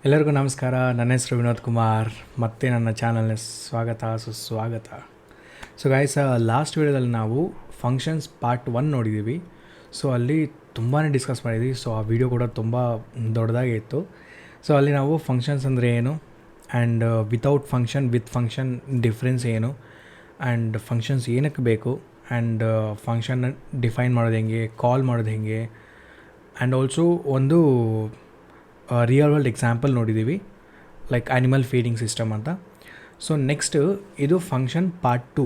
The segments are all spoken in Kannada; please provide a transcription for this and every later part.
ಎಲ್ಲರಿಗೂ ನಮಸ್ಕಾರ. ನನ್ನ ಹೆಸರು ವಿನೋದ್ ಕುಮಾರ್. ಮತ್ತೆ ನನ್ನ ಚಾನಲ್ನ ಸುಸ್ವಾಗತ. ಸೊ ಗೈಸ್, ಲಾಸ್ಟ್ ವೀಡಿಯೋದಲ್ಲಿ ನಾವು ಫಂಕ್ಷನ್ಸ್ ಪಾರ್ಟ್ 1 ನೋಡಿದ್ದೀವಿ. ಸೊ ಅಲ್ಲಿ ತುಂಬಾ ಡಿಸ್ಕಸ್ ಮಾಡಿದ್ವಿ. ಸೊ ಆ ವಿಡಿಯೋ ಕೂಡ ತುಂಬ ದೊಡ್ಡದಾಗಿ ಇತ್ತು. ಸೊ ಅಲ್ಲಿ ನಾವು ಫಂಕ್ಷನ್ಸ್ ಅಂದರೆ ಏನು, and without function, with function difference ಏನು, ಆ್ಯಂಡ್ ಫಂಕ್ಷನ್ಸ್ ಏನಕ್ಕೆ ಬೇಕು, ಆ್ಯಂಡ್ ಫಂಕ್ಷನ್ ಡಿಫೈನ್ ಮಾಡೋದು ಹೆಂಗೆ, ಕಾಲ್ ಮಾಡೋದು ಹೆಂಗೆ, ಆ್ಯಂಡ್ ಆಲ್ಸೋ ಒಂದು ರಿಯಲ್ ವರ್ಲ್ಡ್ ಎಕ್ಸಾಂಪಲ್ ನೋಡಿದ್ದೀವಿ, ಲೈಕ್ ಆ್ಯನಿಮಲ್ ಫೀಡಿಂಗ್ ಸಿಸ್ಟಮ್ ಅಂತ. ಸೊ ನೆಕ್ಸ್ಟ್ ಇದು ಫಂಕ್ಷನ್ ಪಾರ್ಟ್ 2.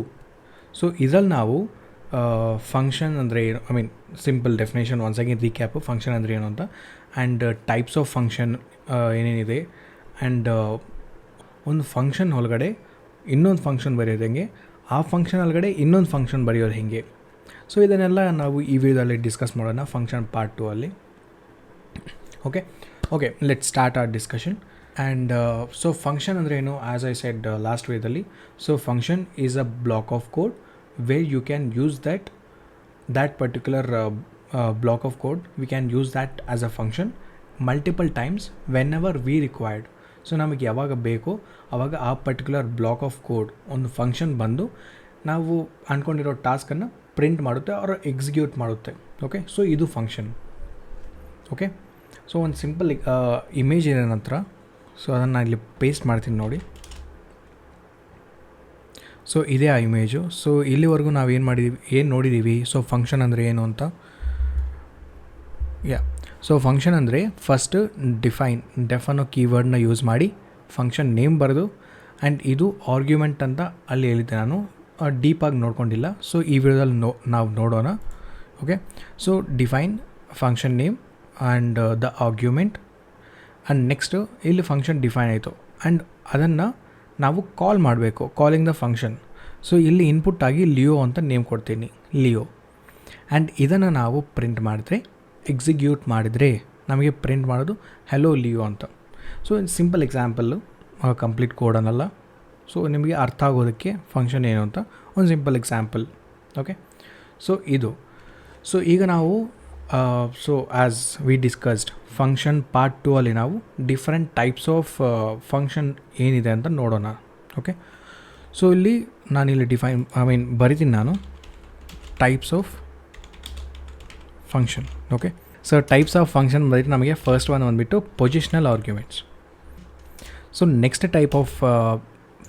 ಸೊ ಇದರಲ್ಲಿ ನಾವು ಫಂಕ್ಷನ್ ಅಂದರೆ ಏನು, I mean simple definition once again recap, function ಅಂದರೆ ಏನು ಅಂತ, ಆ್ಯಂಡ್ ಟೈಪ್ಸ್ ಆಫ್ ಫಂಕ್ಷನ್ ಏನೇನಿದೆ, ಆ್ಯಂಡ್ ಒಂದು ಫಂಕ್ಷನ್ ಒಳಗಡೆ ಇನ್ನೊಂದು ಫಂಕ್ಷನ್ ಬರೆಯೋದು ಹೆಂಗೆ, ಆ ಫಂಕ್ಷನ್ ಒಳಗಡೆ ಇನ್ನೊಂದು ಫಂಕ್ಷನ್ ಬರೆಯೋದು ಹೆಂಗೆ. ಸೊ ಇದನ್ನೆಲ್ಲ ನಾವು ಈ ವಿಡಿಯೋದಲ್ಲಿ ಡಿಸ್ಕಸ್ ಮಾಡೋಣ ಫಂಕ್ಷನ್ ಪಾರ್ಟ್ 2 ಅಲ್ಲಿ. Okay, let's start our discussion. And so function ಅಂದರೆ ಏನು, ಆ್ಯಸ್ ಐ ಸೆಡ್ ಲಾಸ್ಟ್ ವೇದಲ್ಲಿ, so function is a block of code where you can use that particular block of code, we can use that as a function multiple times whenever we required. So ನಮಗೆ ಯಾವಾಗ ಬೇಕೋ ಆವಾಗ ಆ ಪರ್ಟಿಕ್ಯುಲರ್ ಬ್ಲಾಕ್ ಆಫ್ ಕೋಡ್ ಒಂದು ಫಂಕ್ಷನ್ ಬಂದು ನಾವು ಅಂದ್ಕೊಂಡಿರೋ ಟಾಸ್ಕನ್ನು ಪ್ರಿಂಟ್ ಮಾಡುತ್ತೆ ಆರ್ ಎಕ್ಸಿಕ್ಯೂಟ್ ಮಾಡುತ್ತೆ. ಓಕೆ, ಸೊ ಇದು ಫಂಕ್ಷನ್. ಓಕೆ, ಸೊ ಒಂದು ಸಿಂಪಲ್ ಇಮೇಜ್ ಇದೆ ನನ್ನ ಹತ್ರ. ಸೊ ಅದನ್ನು ಇಲ್ಲಿ ಪೇಸ್ಟ್ ಮಾಡ್ತೀನಿ ನೋಡಿ. ಸೊ ಇದೇ ಆ ಇಮೇಜು. ಸೊ ಇಲ್ಲಿವರೆಗೂ ನಾವು ಏನು ನೋಡಿದ್ದೀವಿ, ಸೊ ಫಂಕ್ಷನ್ ಅಂದರೆ ಏನು ಅಂತ. ಸೊ ಫಂಕ್ಷನ್ ಅಂದರೆ ಫಸ್ಟ್ ಡೆಫ್ ಅನ್ನೋ ಕೀವರ್ಡ್ನ ಯೂಸ್ ಮಾಡಿ ಫಂಕ್ಷನ್ ನೇಮ್ ಬರೆದು, ಆ್ಯಂಡ್ ಇದು ಆರ್ಗ್ಯುಮೆಂಟ್ ಅಂತ ಅಲ್ಲಿ ಹೇಳಿದ್ದೆ ನಾನು, ಡೀಪಾಗಿ ನೋಡ್ಕೊಂಡಿಲ್ಲ. ಸೊ ಈ ವಿಡಿಯೋದಲ್ಲಿ ನಾವು ನೋಡೋಣ. Okay, so define function name and the argument, and next ಇಲ್ಲಿ ಫಂಕ್ಷನ್ ಡಿಫೈನ್ ಆಯಿತು, ಆ್ಯಂಡ್ ಅದನ್ನು ನಾವು ಕಾಲ್ ಮಾಡಬೇಕು, ಕಾಲಿಂಗ್ ದ ಫಂಕ್ಷನ್. ಸೊ ಇಲ್ಲಿ ಇನ್ಪುಟ್ ಆಗಿ ಲಿಯೋ ಅಂತ ನೇಮ್ ಕೊಡ್ತೀನಿ, ಲಿಯೋ. ಆ್ಯಂಡ್ ಇದನ್ನು ನಾವು ಪ್ರಿಂಟ್ ಮಾಡಿದ್ರೆ, ಎಕ್ಸಿಕ್ಯೂಟ್ ಮಾಡಿದರೆ ನಮಗೆ ಪ್ರಿಂಟ್ ಮಾಡೋದು ಹೆಲೋ ಲಿಯೋ ಅಂತ. So simple example, complete code ಅನ್ನಲ್ಲ. ಸೊ ನಿಮಗೆ ಅರ್ಥ ಆಗೋದಕ್ಕೆ ಫಂಕ್ಷನ್ ಏನು ಅಂತ ಒಂದು ಸಿಂಪಲ್ ಎಕ್ಸಾಂಪಲ್. ಓಕೆ, ಸೊ ಇದು. ಸೊ ಈಗ ನಾವು so as we discussed function part 2 ಅಲ್ಲಿ ನಾವು ಡಿಫ್ರೆಂಟ್ ಟೈಪ್ಸ್ ಆಫ್ ಫಂಕ್ಷನ್ ಏನಿದೆ ಅಂತ ನೋಡೋಣ. ಓಕೆ, ಸೊ ಇಲ್ಲಿ ನಾನಿಲ್ಲಿ ಬರಿತೀನಿ ನಾನು types of function. Okay, so types of function ಬರೀ ನಮಗೆ ಫಸ್ಟ್ ಒನ್ ಬಂದುಬಿಟ್ಟು positional arguments. So next type of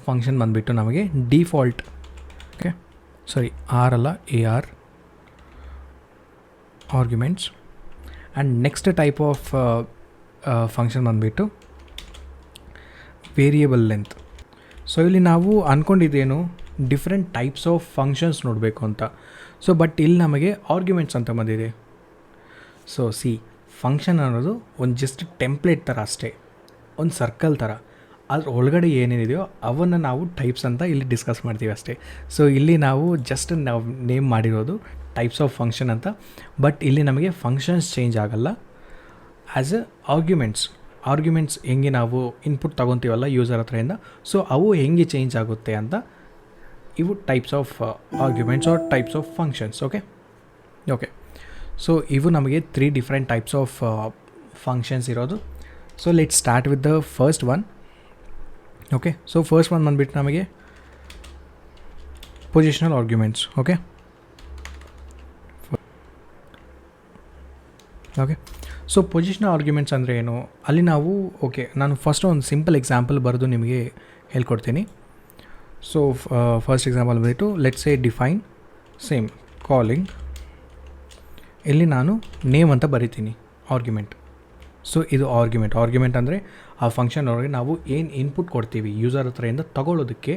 function ಬಂದುಬಿಟ್ಟು ನಮಗೆ ಡಿಫಾಲ್ಟ್. ಓಕೆ, ಸಾರಿ ಆರ್ ಅಲ್ಲ, AR arguments. And next type of function ಬಂದುಬಿಟ್ಟು ವೇರಿಯಬಲ್ ಲೆಂತ್. ಸೊ ಇಲ್ಲಿ ನಾವು ಅಂದ್ಕೊಂಡಿದ್ದೇನು, ಡಿಫ್ರೆಂಟ್ ಟೈಪ್ಸ್ ಆಫ್ ಫಂಕ್ಷನ್ಸ್ ನೋಡಬೇಕು ಅಂತ. ಸೊ ಬಟ್ ಇಲ್ಲಿ ನಮಗೆ ಆರ್ಗ್ಯುಮೆಂಟ್ಸ್ ಅಂತ ಬಂದಿದೆ. ಸೊ ಫಂಕ್ಷನ್ ಅನ್ನೋದು ಒಂದು ಜಸ್ಟ್ ಟೆಂಪ್ಲೇಟ್ ಥರ ಅಷ್ಟೇ, ಒಂದು ಸರ್ಕಲ್ ಥರ. ಅದ್ರ ಒಳಗಡೆ ಏನೇನಿದೆಯೋ ಅವನ್ನು ನಾವು ಟೈಪ್ಸ್ ಅಂತ ಇಲ್ಲಿ ಡಿಸ್ಕಸ್ ಮಾಡ್ತೀವಿ ಅಷ್ಟೇ. ಸೊ ಇಲ್ಲಿ ನಾವು ಜಸ್ಟ್ ನಾವು ನೇಮ್ ಮಾಡಿರೋದು ಟೈಪ್ಸ್ ಆಫ್ ಫಂಕ್ಷನ್ ಅಂತ. ಬಟ್ ಇಲ್ಲಿ ನಮಗೆ ಫಂಕ್ಷನ್ಸ್ ಚೇಂಜ್ ಆಗಲ್ಲ. ಆ್ಯಸ್ ಎ ಆರ್ಗ್ಯುಮೆಂಟ್ಸ್ ಹೆಂಗೆ ನಾವು ಇನ್ಪುಟ್ ತೊಗೊತೀವಲ್ಲ ಯೂಸರ್ ಹತ್ರದಿಂದ, ಸೊ ಅವು ಹೆಂಗೆ ಚೇಂಜ್ ಆಗುತ್ತೆ ಅಂತ ಇವು types of arguments are types of functions. Okay, so ಇವು ನಮಗೆ 3 ಡಿಫ್ರೆಂಟ್ ಟೈಪ್ಸ್ ಆಫ್ ಫಂಕ್ಷನ್ಸ್ ಇರೋದು. So let start with the first one. Okay, so first one ಬಂದುಬಿಟ್ಟು ನಮಗೆ positional arguments. Okay, so positional arguments ಅಂದರೆ ಏನು, ಅಲ್ಲಿ ನಾವು ನಾನು ಫಸ್ಟ್ ಒಂದು ಸಿಂಪಲ್ ಎಕ್ಸಾಂಪಲ್ ಬರೆದು ನಿಮಗೆ ಹೇಳ್ಕೊಡ್ತೀನಿ. ಸೊ ಫಸ್ಟ್ ಎಕ್ಸಾಂಪಲ್ ಬಂದುಬಿಟ್ಟು let's say define same calling. ಇಲ್ಲಿ ನಾನು ನೇಮ್ ಅಂತ ಬರಿತೀನಿ ಆರ್ಗ್ಯುಮೆಂಟ್. ಸೊ ಇದು ಆರ್ಗ್ಯುಮೆಂಟ್ ಅಂದರೆ ಆ ಫಂಕ್ಷನ್ ಒಳಗೆ ನಾವು ಏನು ಇನ್ಪುಟ್ ಕೊಡ್ತೀವಿ ಯೂಸರ್ ಹತ್ರದಿಂದ ತಗೊಳ್ಳೋದಕ್ಕೆ,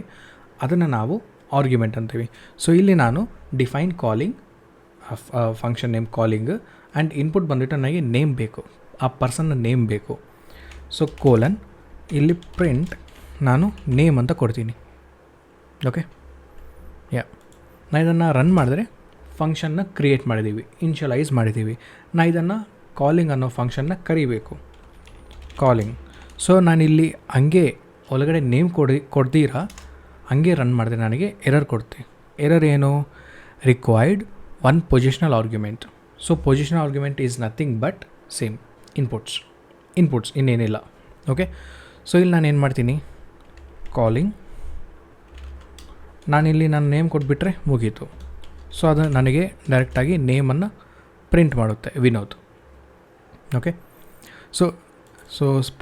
ಅದನ್ನು ನಾವು ಆರ್ಗ್ಯುಮೆಂಟ್ ಅಂತೀವಿ. ಸೊ ಇಲ್ಲಿ ನಾನು define calling, function name calling, and input ಬಂದುಬಿಟ್ಟು ನನಗೆ ನೇಮ್ ಬೇಕು, ಆ ಪರ್ಸನ್ನ ನೇಮ್ ಬೇಕು. ಸೊ ಕೋಲನ್, ಇಲ್ಲಿ ಪ್ರಿಂಟ್ ನಾನು ನೇಮ್ ಅಂತ ಕೊಡ್ತೀನಿ. ಓಕೆ, ನಾನು ಇದನ್ನು ರನ್ ಮಾಡಿದ್ರೆ ಫಂಕ್ಷನ್ನ ಕ್ರಿಯೇಟ್ ಮಾಡಿದ್ದೀವಿ, ಇನ್ಷಿಯಲೈಸ್ ಮಾಡಿದ್ದೀವಿ. ನಾನು ಇದನ್ನು ಕಾಲಿಂಗ್ ಅನ್ನೋ ಫಂಕ್ಷನ್ನ ಕರಿಬೇಕು, ಕಾಲಿಂಗ್. ಸೊ ನಾನಿಲ್ಲಿ ಹಂಗೆ ಒಳಗಡೆ ನೇಮ್ ಕೊಡ್ತೀರಾ ಹಂಗೆ ರನ್ ಮಾಡಿದ್ರೆ ನನಗೆ ಎರರ್ ಕೊಡ್ತೆ. ಎರರ್ ಏನು, required one positional argument. So positional argument is nothing but same inputs ಇನ್ನೇನಿಲ್ಲ. ಓಕೆ. ಸೊ ಇಲ್ಲಿ ನಾನು ಏನು ಮಾಡ್ತೀನಿ, ಕಾಲಿಂಗ್, ನಾನಿಲ್ಲಿ ನನ್ನ ನೇಮ್ ಕೊಟ್ಬಿಟ್ರೆ ಮುಗೀತು. ಸೊ ಅದು ನನಗೆ ಡೈರೆಕ್ಟಾಗಿ ನೇಮನ್ನು ಪ್ರಿಂಟ್ ಮಾಡುತ್ತೆ, Vinod. Okay. So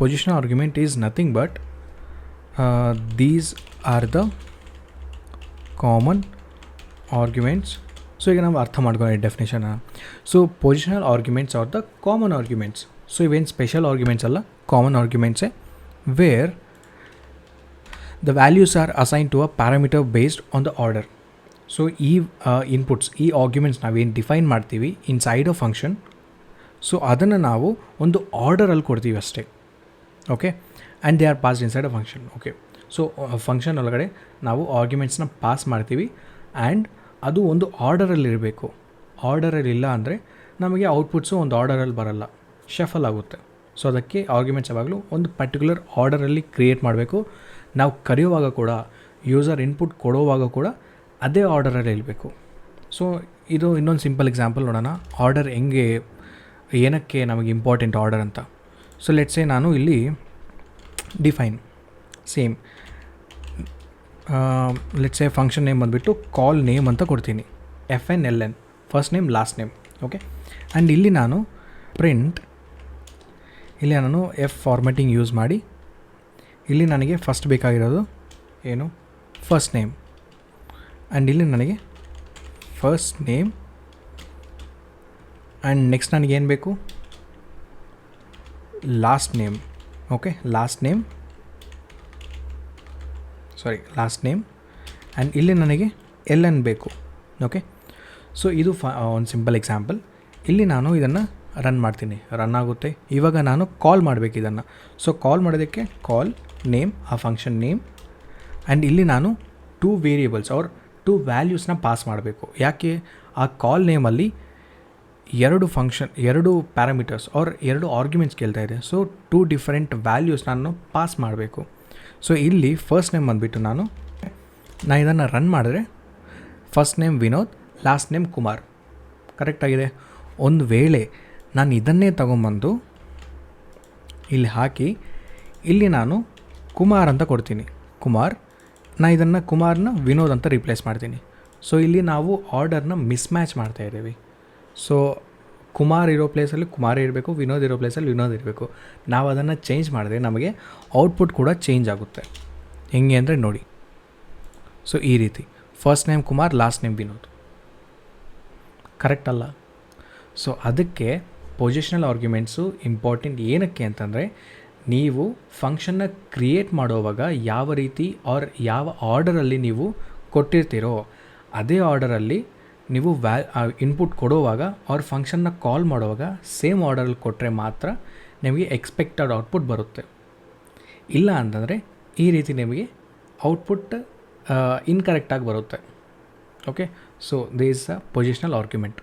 positional argument is nothing but these are the common arguments. So ಈಗ ನಾವು ಅರ್ಥ ಮಾಡ್ಕೊಳ್ಳಿ ಡೆಫಿನೇಷನ್ನ. So positional arguments are the common arguments. So ಇವೇನು ಸ್ಪೆಷಲ್ ಆರ್ಗ್ಯುಮೆಂಟ್ಸ್ ಅಲ್ಲ, ಕಾಮನ್ ಆರ್ಗ್ಯುಮೆಂಟ್ಸೇ, where the values are assigned to a parameter based on the order. So ಈ ಇನ್ಪುಟ್ಸ್, ಈ ಆರ್ಗ್ಯುಮೆಂಟ್ಸ್ ನಾವೇನು ಡಿಫೈನ್ ಮಾಡ್ತೀವಿ ಇನ್ಸೈಡ್ ಅ ಫಂಕ್ಷನ್, ಸೊ ಅದನ್ನು ನಾವು ಒಂದು ಆರ್ಡರಲ್ಲಿ ಕೊಡ್ತೀವಿ ಅಷ್ಟೇ. Okay. And they are passed inside a function. Okay. So function ಒಳಗಡೆ ನಾವು ಆರ್ಗ್ಯುಮೆಂಟ್ಸ್ನ ಪಾಸ್ ಮಾಡ್ತೀವಿ ಆ್ಯಂಡ್ ಅದು ಒಂದು ಆರ್ಡರಲ್ಲಿರಬೇಕು. ಆರ್ಡರಲ್ಲಿ ಇಲ್ಲ ಅಂದರೆ ನಮಗೆ ಔಟ್ಪುಟ್ಸು ಒಂದು ಆರ್ಡರಲ್ಲಿ ಬರಲ್ಲ, ಶಫಲ್ ಆಗುತ್ತೆ. ಸೊ ಅದಕ್ಕೆ ಆರ್ಗ್ಯುಮೆಂಟ್ಸ್ ಯಾವಾಗಲೂ ಒಂದು ಪರ್ಟಿಕ್ಯುಲರ್ ಆರ್ಡರಲ್ಲಿ ಕ್ರಿಯೇಟ್ ಮಾಡಬೇಕು. ನಾವು ಕರೆಯುವಾಗ ಕೂಡ, ಯೂಸರ್ ಇನ್ಪುಟ್ ಕೊಡುವಾಗ ಕೂಡ ಅದೇ ಆರ್ಡರಲ್ಲಿ ಇರಬೇಕು. ಸೊ ಇದು ಇನ್ನೊಂದು ಸಿಂಪಲ್ ಎಕ್ಸಾಂಪಲ್ ನೋಡೋಣ, ಆರ್ಡರ್ ಹೆಂಗೆ, ಏನಕ್ಕೆ ನಮಗೆ ಇಂಪಾರ್ಟೆಂಟ್ ಆರ್ಡರ್ ಅಂತ. ಸೊ ಲೆಟ್ಸೇ ನಾನು ಇಲ್ಲಿ ಡಿಫೈನ್ ಸೇಮ್ ಲೆಟ್ಸೇ ಫಂಕ್ಷನ್ ನೇಮ್ ಬಂದುಬಿಟ್ಟು ಕಾಲ್ ನೇಮ್ ಅಂತ ಕೊಡ್ತೀನಿ, FNLN, first name last name. Okay. And ಇಲ್ಲಿ ನಾನು ಪ್ರಿಂಟ್, ಇಲ್ಲಿ ನಾನು ಎಫ್ ಫಾರ್ಮ್ಯಾಟಿಂಗ್ ಯೂಸ್ ಮಾಡಿ ಇಲ್ಲಿ ನನಗೆ ಫಸ್ಟ್ ಬೇಕಾಗಿರೋದು ಏನು, ಫಸ್ಟ್ ನೇಮ್. ಆ್ಯಂಡ್ ಇಲ್ಲಿ ನನಗೆ ಫಸ್ಟ್ ನೇಮ್ ಆ್ಯಂಡ್ ನೆಕ್ಸ್ಟ್ ನನಗೇನು ಬೇಕು, last name. Okay. Last name and ಇಲ್ಲಿ ನನಗೆ LN ಬೇಕು. ಓಕೆ. ಸೊ ಇದು ಒಂದು ಸಿಂಪಲ್ ಎಕ್ಸಾಂಪಲ್. ಇಲ್ಲಿ ನಾನು ಇದನ್ನು ರನ್ ಮಾಡ್ತೀನಿ, ರನ್ ಆಗುತ್ತೆ. ಇವಾಗ ನಾನು ಕಾಲ್ ಮಾಡಬೇಕು ಇದನ್ನು. ಸೊ ಕಾಲ್ ಮಾಡೋದಕ್ಕೆ ಕಾಲ್ ನೇಮ್, ಆ ಫಂಕ್ಷನ್ ನೇಮ್, ಆ್ಯಂಡ್ ಇಲ್ಲಿ ನಾನು 2 ವೇರಿಯೇಬಲ್ಸ್ ಆರ್ 2 ವ್ಯಾಲ್ಯೂಸ್ನ ಪಾಸ್ ಮಾಡಬೇಕು. ಯಾಕೆ, ಆ ಕಾಲ್ ನೇಮಲ್ಲಿ 2 ಪ್ಯಾರಾಮೀಟರ್ಸ್ ಆರ್ 2 ಆರ್ಗ್ಯುಮೆಂಟ್ಸ್ ಕೇಳ್ತಾ ಇದೆ. ಸೊ 2 ಡಿಫರೆಂಟ್ ವ್ಯಾಲ್ಯೂಸ್ ನಾನು ಪಾಸ್ ಮಾಡಬೇಕು. ಸೊ ಇಲ್ಲಿ ಫಸ್ಟ್ ನೇಮ್ ಬಂದುಬಿಟ್ಟು ನಾನು ಇದನ್ನು ರನ್ ಮಾಡಿದ್ರೆ first name Vinod, last name Kumar, ಕರೆಕ್ಟಾಗಿದೆ. ಒಂದು ವೇಳೆ ನಾನು ಇದನ್ನೇ ತೊಗೊಂಬಂದು ಇಲ್ಲಿ ಹಾಕಿ ಇಲ್ಲಿ ನಾನು ಕುಮಾರ್ ಅಂತ ಕೊಡ್ತೀನಿ, ಕುಮಾರ್, ಇದನ್ನು ಕುಮಾರ್ನ ವಿನೋದ್ ಅಂತ ರಿಪ್ಲೇಸ್ ಮಾಡ್ತೀನಿ. ಸೊ ಇಲ್ಲಿ ನಾವು ಆರ್ಡರ್ನ ಮಿಸ್ಮ್ಯಾಚ್ ಮಾಡ್ತಾಯಿದ್ದೀವಿ. ಸೊ ಕುಮಾರ್ ಇರೋ ಪ್ಲೇಸಲ್ಲಿ ಕುಮಾರೇ ಇರಬೇಕು, ವಿನೋದ್ ಇರೋ ಪ್ಲೇಸಲ್ಲಿ ವಿನೋದ್ ಇರಬೇಕು. ನಾವು ಅದನ್ನು ಚೇಂಜ್ ಮಾಡಿದ್ರೆ ನಮಗೆ ಔಟ್ಪುಟ್ ಕೂಡ ಚೇಂಜ್ ಆಗುತ್ತೆ. ಹೆಂಗೆ ಅಂದರೆ ನೋಡಿ, ಸೊ ಈ ರೀತಿ first name Kumar, last name Vinod, correct ಅಲ್ಲ? ಸೊ ಅದಕ್ಕೆ ಪೊಸಿಷನಲ್ ಆರ್ಗ್ಯುಮೆಂಟ್ಸು ಇಂಪಾರ್ಟೆಂಟ್. ಏನಕ್ಕೆ ಅಂತಂದರೆ, ನೀವು ಫಂಕ್ಷನ್ನ ಕ್ರಿಯೇಟ್ ಮಾಡೋವಾಗ ಯಾವ ರೀತಿ ಆರ್ ಯಾವ ಆರ್ಡರಲ್ಲಿ ನೀವು ಕೊಟ್ಟಿರ್ತೀರೋ ಅದೇ ಆರ್ಡರಲ್ಲಿ ನೀವು ಇನ್ಪುಟ್ ಕೊಡುವಾಗ ಅವ್ರ ಫಂಕ್ಷನ್ನ ಕಾಲ್ ಮಾಡುವಾಗ ಸೇಮ್ ಆರ್ಡರಲ್ಲಿ ಕೊಟ್ಟರೆ ಮಾತ್ರ ನಿಮಗೆ ಎಕ್ಸ್ಪೆಕ್ಟೆಡ್ ಔಟ್ಪುಟ್ ಬರುತ್ತೆ. ಇಲ್ಲ ಅಂತಂದರೆ ಈ ರೀತಿ ನಿಮಗೆ ಔಟ್ಪುಟ್ ಇನ್ಕರೆಕ್ಟಾಗಿ ಬರುತ್ತೆ. Okay. So this is a positional argument.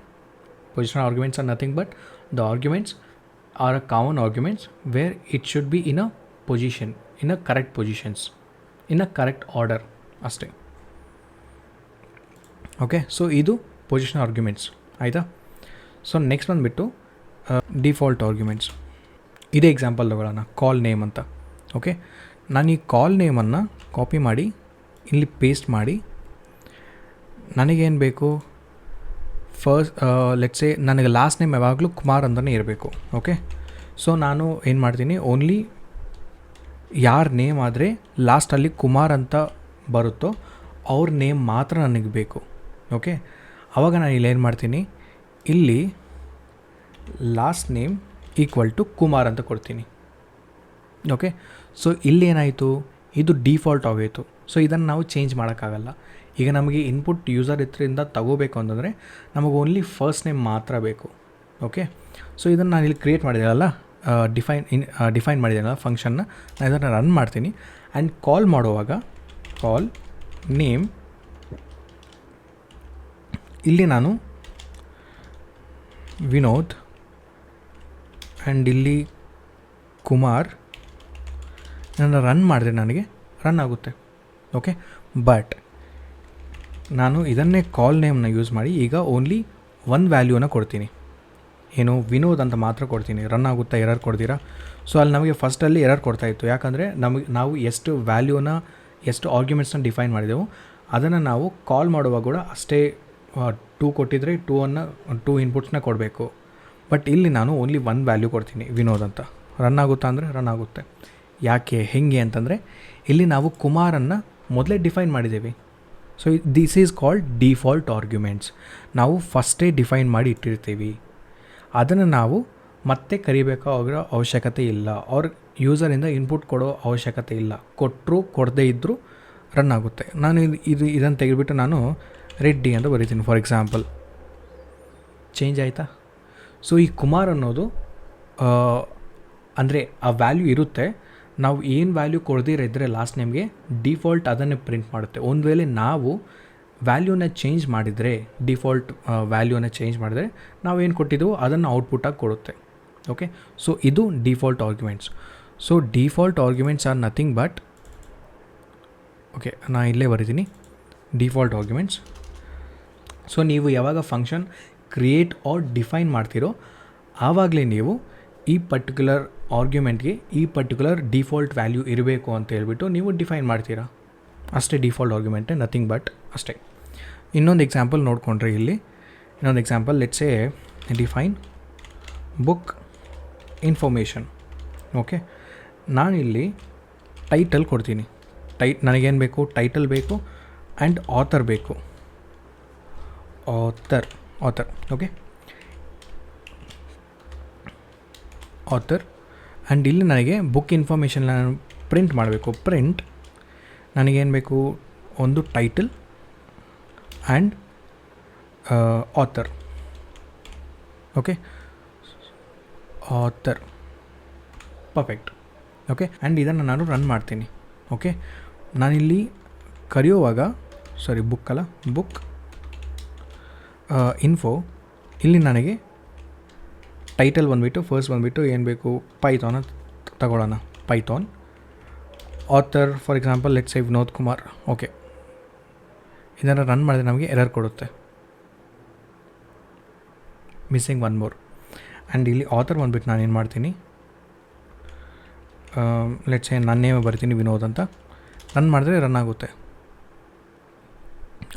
Positional arguments are nothing but the arguments are a common arguments where it should be in a position, in a correct positions, in a correct order ಅಷ್ಟೇ. ಓಕೆ. ಸೊ ಇದು ಪೊಸಿಷನಲ್ ಆರ್ಗ್ಯುಮೆಂಟ್ಸ್ ಆಯಿತಾ. ಸೊ ನೆಕ್ಸ್ಟ್ ಬಂದುಬಿಟ್ಟು ಡಿಫಾಲ್ಟ್ ಆರ್ಗ್ಯುಮೆಂಟ್ಸ್. ಇದೇ ಎಕ್ಸಾಂಪಲ್ ತಗೊಳ್ಳೋಣ, ಕಾಲ್ ನೇಮ್ ಅಂತ. ಓಕೆ. ನಾನು ಈ ಕಾಲ್ ನೇಮನ್ನು ಕಾಪಿ ಮಾಡಿ ಇಲ್ಲಿ ಪೇಸ್ಟ್ ಮಾಡಿ, ನನಗೇನು ಬೇಕು, ಫಸ್ಟ್ ಲೆಟ್ಸೇ ನನಗೆ ಲಾಸ್ಟ್ ನೇಮ್ ಯಾವಾಗಲೂ ಕುಮಾರ್ ಅಂತಲೇ ಇರಬೇಕು. ಓಕೆ. ಸೊ ನಾನು ಏನು ಮಾಡ್ತೀನಿ, ಓನ್ಲಿ ಯಾರ ನೇಮ್ ಆದರೆ ಲಾಸ್ಟಲ್ಲಿ ಕುಮಾರ್ ಅಂತ ಬರುತ್ತೋ ಅವ್ರ ನೇಮ್ ಮಾತ್ರ ನನಗೆ ಬೇಕು. ಓಕೆ. ಆವಾಗ ನಾನು ಇಲ್ಲಿ ಏನು ಮಾಡ್ತೀನಿ, ಇಲ್ಲಿ last name equal to Kumar ಅಂತ ಕೊಡ್ತೀನಿ. ಓಕೆ. ಸೊ ಇಲ್ಲಿ ಏನಾಯಿತು, ಇದು ಡಿಫಾಲ್ಟ್ ಆಗೋಯಿತು. ಸೊ ಇದನ್ನು ನಾವು ಚೇಂಜ್ ಮಾಡೋಕ್ಕಾಗಲ್ಲ. ಈಗ ನಮಗೆ ಇನ್ಪುಟ್ ಯೂಸರ್ ಹತ್ರದಿಂದ ತಗೋಬೇಕು ಅಂತಂದರೆ ನಮಗೆ ಓನ್ಲಿ ಫಸ್ಟ್ ನೇಮ್ ಮಾತ್ರ ಬೇಕು. ಓಕೆ. ಸೊ ಇದನ್ನು ನಾನು ಇಲ್ಲಿ ಕ್ರಿಯೇಟ್ ಮಾಡಿದ್ದೀನಲ್ಲ, ಡಿಫೈನ್ ಮಾಡಿದ್ದೀನಲ್ಲ ಫಂಕ್ಷನ್ನ, ನಾನು ಇದನ್ನು ರನ್ ಮಾಡ್ತೀನಿ. ಆ್ಯಂಡ್ ಕಾಲ್ ಮಾಡುವಾಗ ಕಾಲ್ ನೇಮ್, ಇಲ್ಲಿ ನಾನು ವಿನೋದ್ ಆ್ಯಂಡ್ ಇಲ್ಲಿ ಕುಮಾರ್ ನಾನು ರನ್ ಮಾಡಿದ್ರೆ ನನಗೆ ರನ್ ಆಗುತ್ತೆ. ಓಕೆ. ಬಟ್ ನಾನು ಇದನ್ನೇ ಕಾಲ್ ನೇಮ್ನ ಯೂಸ್ ಮಾಡಿ ಈಗ ಓನ್ಲಿ 1 ವ್ಯಾಲ್ಯೂನ ಕೊಡ್ತೀನಿ. ಏನು ವಿನೋದ್ ಅಂತ ಮಾತ್ರ ಕೊಡ್ತೀನಿ, ರನ್ ಆಗುತ್ತಾ ಎರರ್ ಕೊಡ್ತೀರಾ. ಸೊ ಅಲ್ಲಿ ನಮಗೆ ಫಸ್ಟಲ್ಲಿ ಎರರ್ ಕೊಡ್ತಾಯಿತ್ತು, ಯಾಕಂದರೆ ನಾವು ಎಷ್ಟು ವ್ಯಾಲ್ಯೂನ ಎಷ್ಟು ಆರ್ಗ್ಯುಮೆಂಟ್ಸ್ನ ಡಿಫೈನ್ ಮಾಡಿದೆವು ಅದನ್ನು ನಾವು ಕಾಲ್ ಮಾಡುವಾಗ ಕೂಡ ಅಷ್ಟೇ 2 ಕೊಟ್ಟಿದ್ರೆ 2 ಇನ್ಪುಟ್ಸ್ನ ಕೊಡಬೇಕು. ಬಟ್ ಇಲ್ಲಿ ನಾನು ಓನ್ಲಿ 1 ವ್ಯಾಲ್ಯೂ ಕೊಡ್ತೀನಿ ವಿನೋದ್ ಅಂತ. ರನ್ ಆಗುತ್ತಾ ಅಂದರೆ ರನ್ ಆಗುತ್ತೆ. ಯಾಕೆ ಹೆಂಗೆ ಅಂತಂದರೆ ಇಲ್ಲಿ ನಾವು ಕುಮಾರನ್ನು ಮೊದಲೇ ಡಿಫೈನ್ ಮಾಡಿದ್ದೀವಿ. So this is called default arguments. ನಾವು ಫಸ್ಟೇ ಡಿಫೈನ್ ಮಾಡಿ ಇಟ್ಟಿರ್ತೀವಿ, ಅದನ್ನು ನಾವು ಮತ್ತೆ ಕರಿಬೇಕಾಗಿರೋ ಅವಶ್ಯಕತೆ ಇಲ್ಲ. ಅವ್ರ ಯೂಸರಿಂದ ಇನ್ಪುಟ್ ಕೊಡೋ ಅವಶ್ಯಕತೆ ಇಲ್ಲ. ಕೊಟ್ಟರು ಕೊಡದೇ ಇದ್ದರೂ ರನ್ ಆಗುತ್ತೆ. ನಾನು ಇದನ್ನು ತೆಗೆದುಬಿಟ್ಟು ನಾನು ರೆಡ್ಡಿ ಅಂತ ಬರೀತೀನಿ ಫಾರ್ ಎಕ್ಸಾಂಪಲ್. ಚೇಂಜ್ ಆಯಿತಾ? ಸೊ ಈ ಕುಮಾರ್ ಅನ್ನೋದು ಅಂದರೆ ಆ ವ್ಯಾಲ್ಯೂ ಇರುತ್ತೆ. ನಾವು ಏನು ವ್ಯಾಲ್ಯೂ ಕೊಡದಿರಿದ್ರೆ ಲಾಸ್ಟ್ ನೇಮ್ಗೆ ಡಿಫಾಲ್ಟ್ ಅದನ್ನೇ ಪ್ರಿಂಟ್ ಮಾಡುತ್ತೆ. ಒಂದು ವೇಳೆ ನಾವು ವ್ಯಾಲ್ಯೂನ ಚೇಂಜ್ ಮಾಡಿದರೆ, ಡಿಫಾಲ್ಟ್ ವ್ಯಾಲ್ಯೂನ ಚೇಂಜ್ ಮಾಡಿದರೆ ನಾವೇನು ಕೊಟ್ಟಿದ್ದೆವು ಅದನ್ನು ಔಟ್ಪುಟ್ಟಾಗಿ ಕೊಡುತ್ತೆ. ಓಕೆ, ಸೊ ಇದು default arguments. So default arguments R nothing but, okay ನಾನು ಇಲ್ಲೇ ಬರೀತೀನಿ ಡಿಫಾಲ್ಟ್ ಆರ್ಗ್ಯುಮೆಂಟ್ಸ್. ಸೊ ನೀವು ಯಾವಾಗ ಫಂಕ್ಷನ್ ಕ್ರಿಯೇಟ್ ಆರ್ ಡಿಫೈನ್ ಮಾಡ್ತೀರೋ ಆವಾಗಲೇ ನೀವು ಈ ಪರ್ಟಿಕ್ಯುಲರ್ ಆರ್ಗ್ಯುಮೆಂಟ್ಗೆ ಈ ಪರ್ಟಿಕ್ಯುಲರ್ ಡಿಫಾಲ್ಟ್ ವ್ಯಾಲ್ಯೂ ಇರಬೇಕು ಅಂತ ಹೇಳ್ಬಿಟ್ಟು ನೀವು ಡಿಫೈನ್ ಮಾಡ್ತೀರಾ. ಅಷ್ಟೇ ಡಿಫಾಲ್ಟ್ ಆರ್ಗ್ಯುಮೆಂಟೇ, ನಥಿಂಗ್ ಬಟ್ ಅಷ್ಟೇ. ಇನ್ನೊಂದು ಎಕ್ಸಾಂಪಲ್ ನೋಡಿಕೊಂಡ್ರೆ ಇಲ್ಲಿ ಇನ್ನೊಂದು example, let's A define book information. Okay, ನಾನಿಲ್ಲಿ ಟೈಟಲ್ ಕೊಡ್ತೀನಿ. ನನಗೇನು ಬೇಕು? ಟೈಟಲ್ ಬೇಕು ಆ್ಯಂಡ್ ಆಥರ್ ಬೇಕು. Author okay, author. ಆ್ಯಂಡ್ ಇಲ್ಲಿ ನನಗೆ ಬುಕ್ ಇನ್ಫಾರ್ಮೇಷನ್ ನಾನು ಪ್ರಿಂಟ್ ಮಾಡಬೇಕು. ಪ್ರಿಂಟ್ ನನಗೇನು ಬೇಕು? ಒಂದು title and author. Okay, author perfect. Okay, and ಇದನ್ನು ನಾನು ರನ್ ಮಾಡ್ತೀನಿ. ಓಕೆ, ನಾನಿಲ್ಲಿ ಕರೆಯುವಾಗ ಬುಕ್ ಅಲ್ಲ, ಬುಕ್ ಇನ್ಫೋ. ಇಲ್ಲಿ ನನಗೆ ಟೈಟಲ್ ಫಸ್ಟ್ ಏನು ಬೇಕು? ಪೈಥಾನ್ ತಗೊಳ್ಳೋಣ. Python author for example let's say Vinod Kumar. Okay, ಇದನ್ನು ರನ್ ಮಾಡಿದ್ರೆ ನಮಗೆ ಎರರ್ ಕೊಡುತ್ತೆ, ಮಿಸ್ಸಿಂಗ್ 1 ಮೋರ್. ಆ್ಯಂಡ್ ಇಲ್ಲಿ ಆಥರ್ ಬಂದುಬಿಟ್ಟು ನಾನು ಏನು ಮಾಡ್ತೀನಿ, ಲೆಟ್ಸ್ ಸೇ ನನ್ನ ನೇಮ್ ಬರ್ತೀನಿ ವಿನೋದ್ ಅಂತ. ರನ್ ಮಾಡಿದ್ರೆ ರನ್ ಆಗುತ್ತೆ.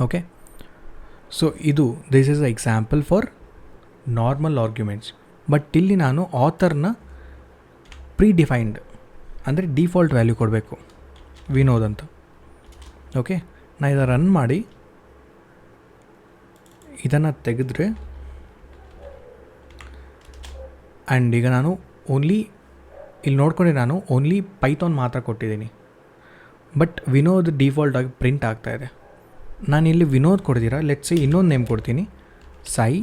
Okay, so this is a example for normal arguments. But ಇಲ್ಲಿ ನಾನು ಆಥರ್ನ ಪ್ರೀಡಿಫೈನ್ಡ್ ಅಂದರೆ ಡಿಫಾಲ್ಟ್ ವ್ಯಾಲ್ಯೂ ಕೊಡಬೇಕು ವಿನೋದ್ ಅಂತ. ಓಕೆ, ನಾನು ಇದನ್ನು ರನ್ ಮಾಡಿ ಇದನ್ನು ತೆಗೆದ್ರೆ ಆ್ಯಂಡ್ ಈಗ ನಾನು ಇಲ್ಲಿ ನೋಡ್ಕೊಂಡ್ರೆ ನಾನು ಓನ್ಲಿ ಪೈಥಾನ್ ಮಾತ್ರ ಕೊಟ್ಟಿದ್ದೀನಿ. ಬಟ್ ವಿನೋದ್ ಡಿಫಾಲ್ಟಾಗಿ ಪ್ರಿಂಟ್ ಆಗ್ತಾಯಿದೆ. ನಾನಿಲ್ಲಿ ವಿನೋದ್ ಕೊಡ್ತೀರಾ, ಲೆಟ್ಸ್ ಸೇ ಇನ್ನೊಂದು ನೇಮ್ ಕೊಡ್ತೀನಿ, ಸಾಯಿ.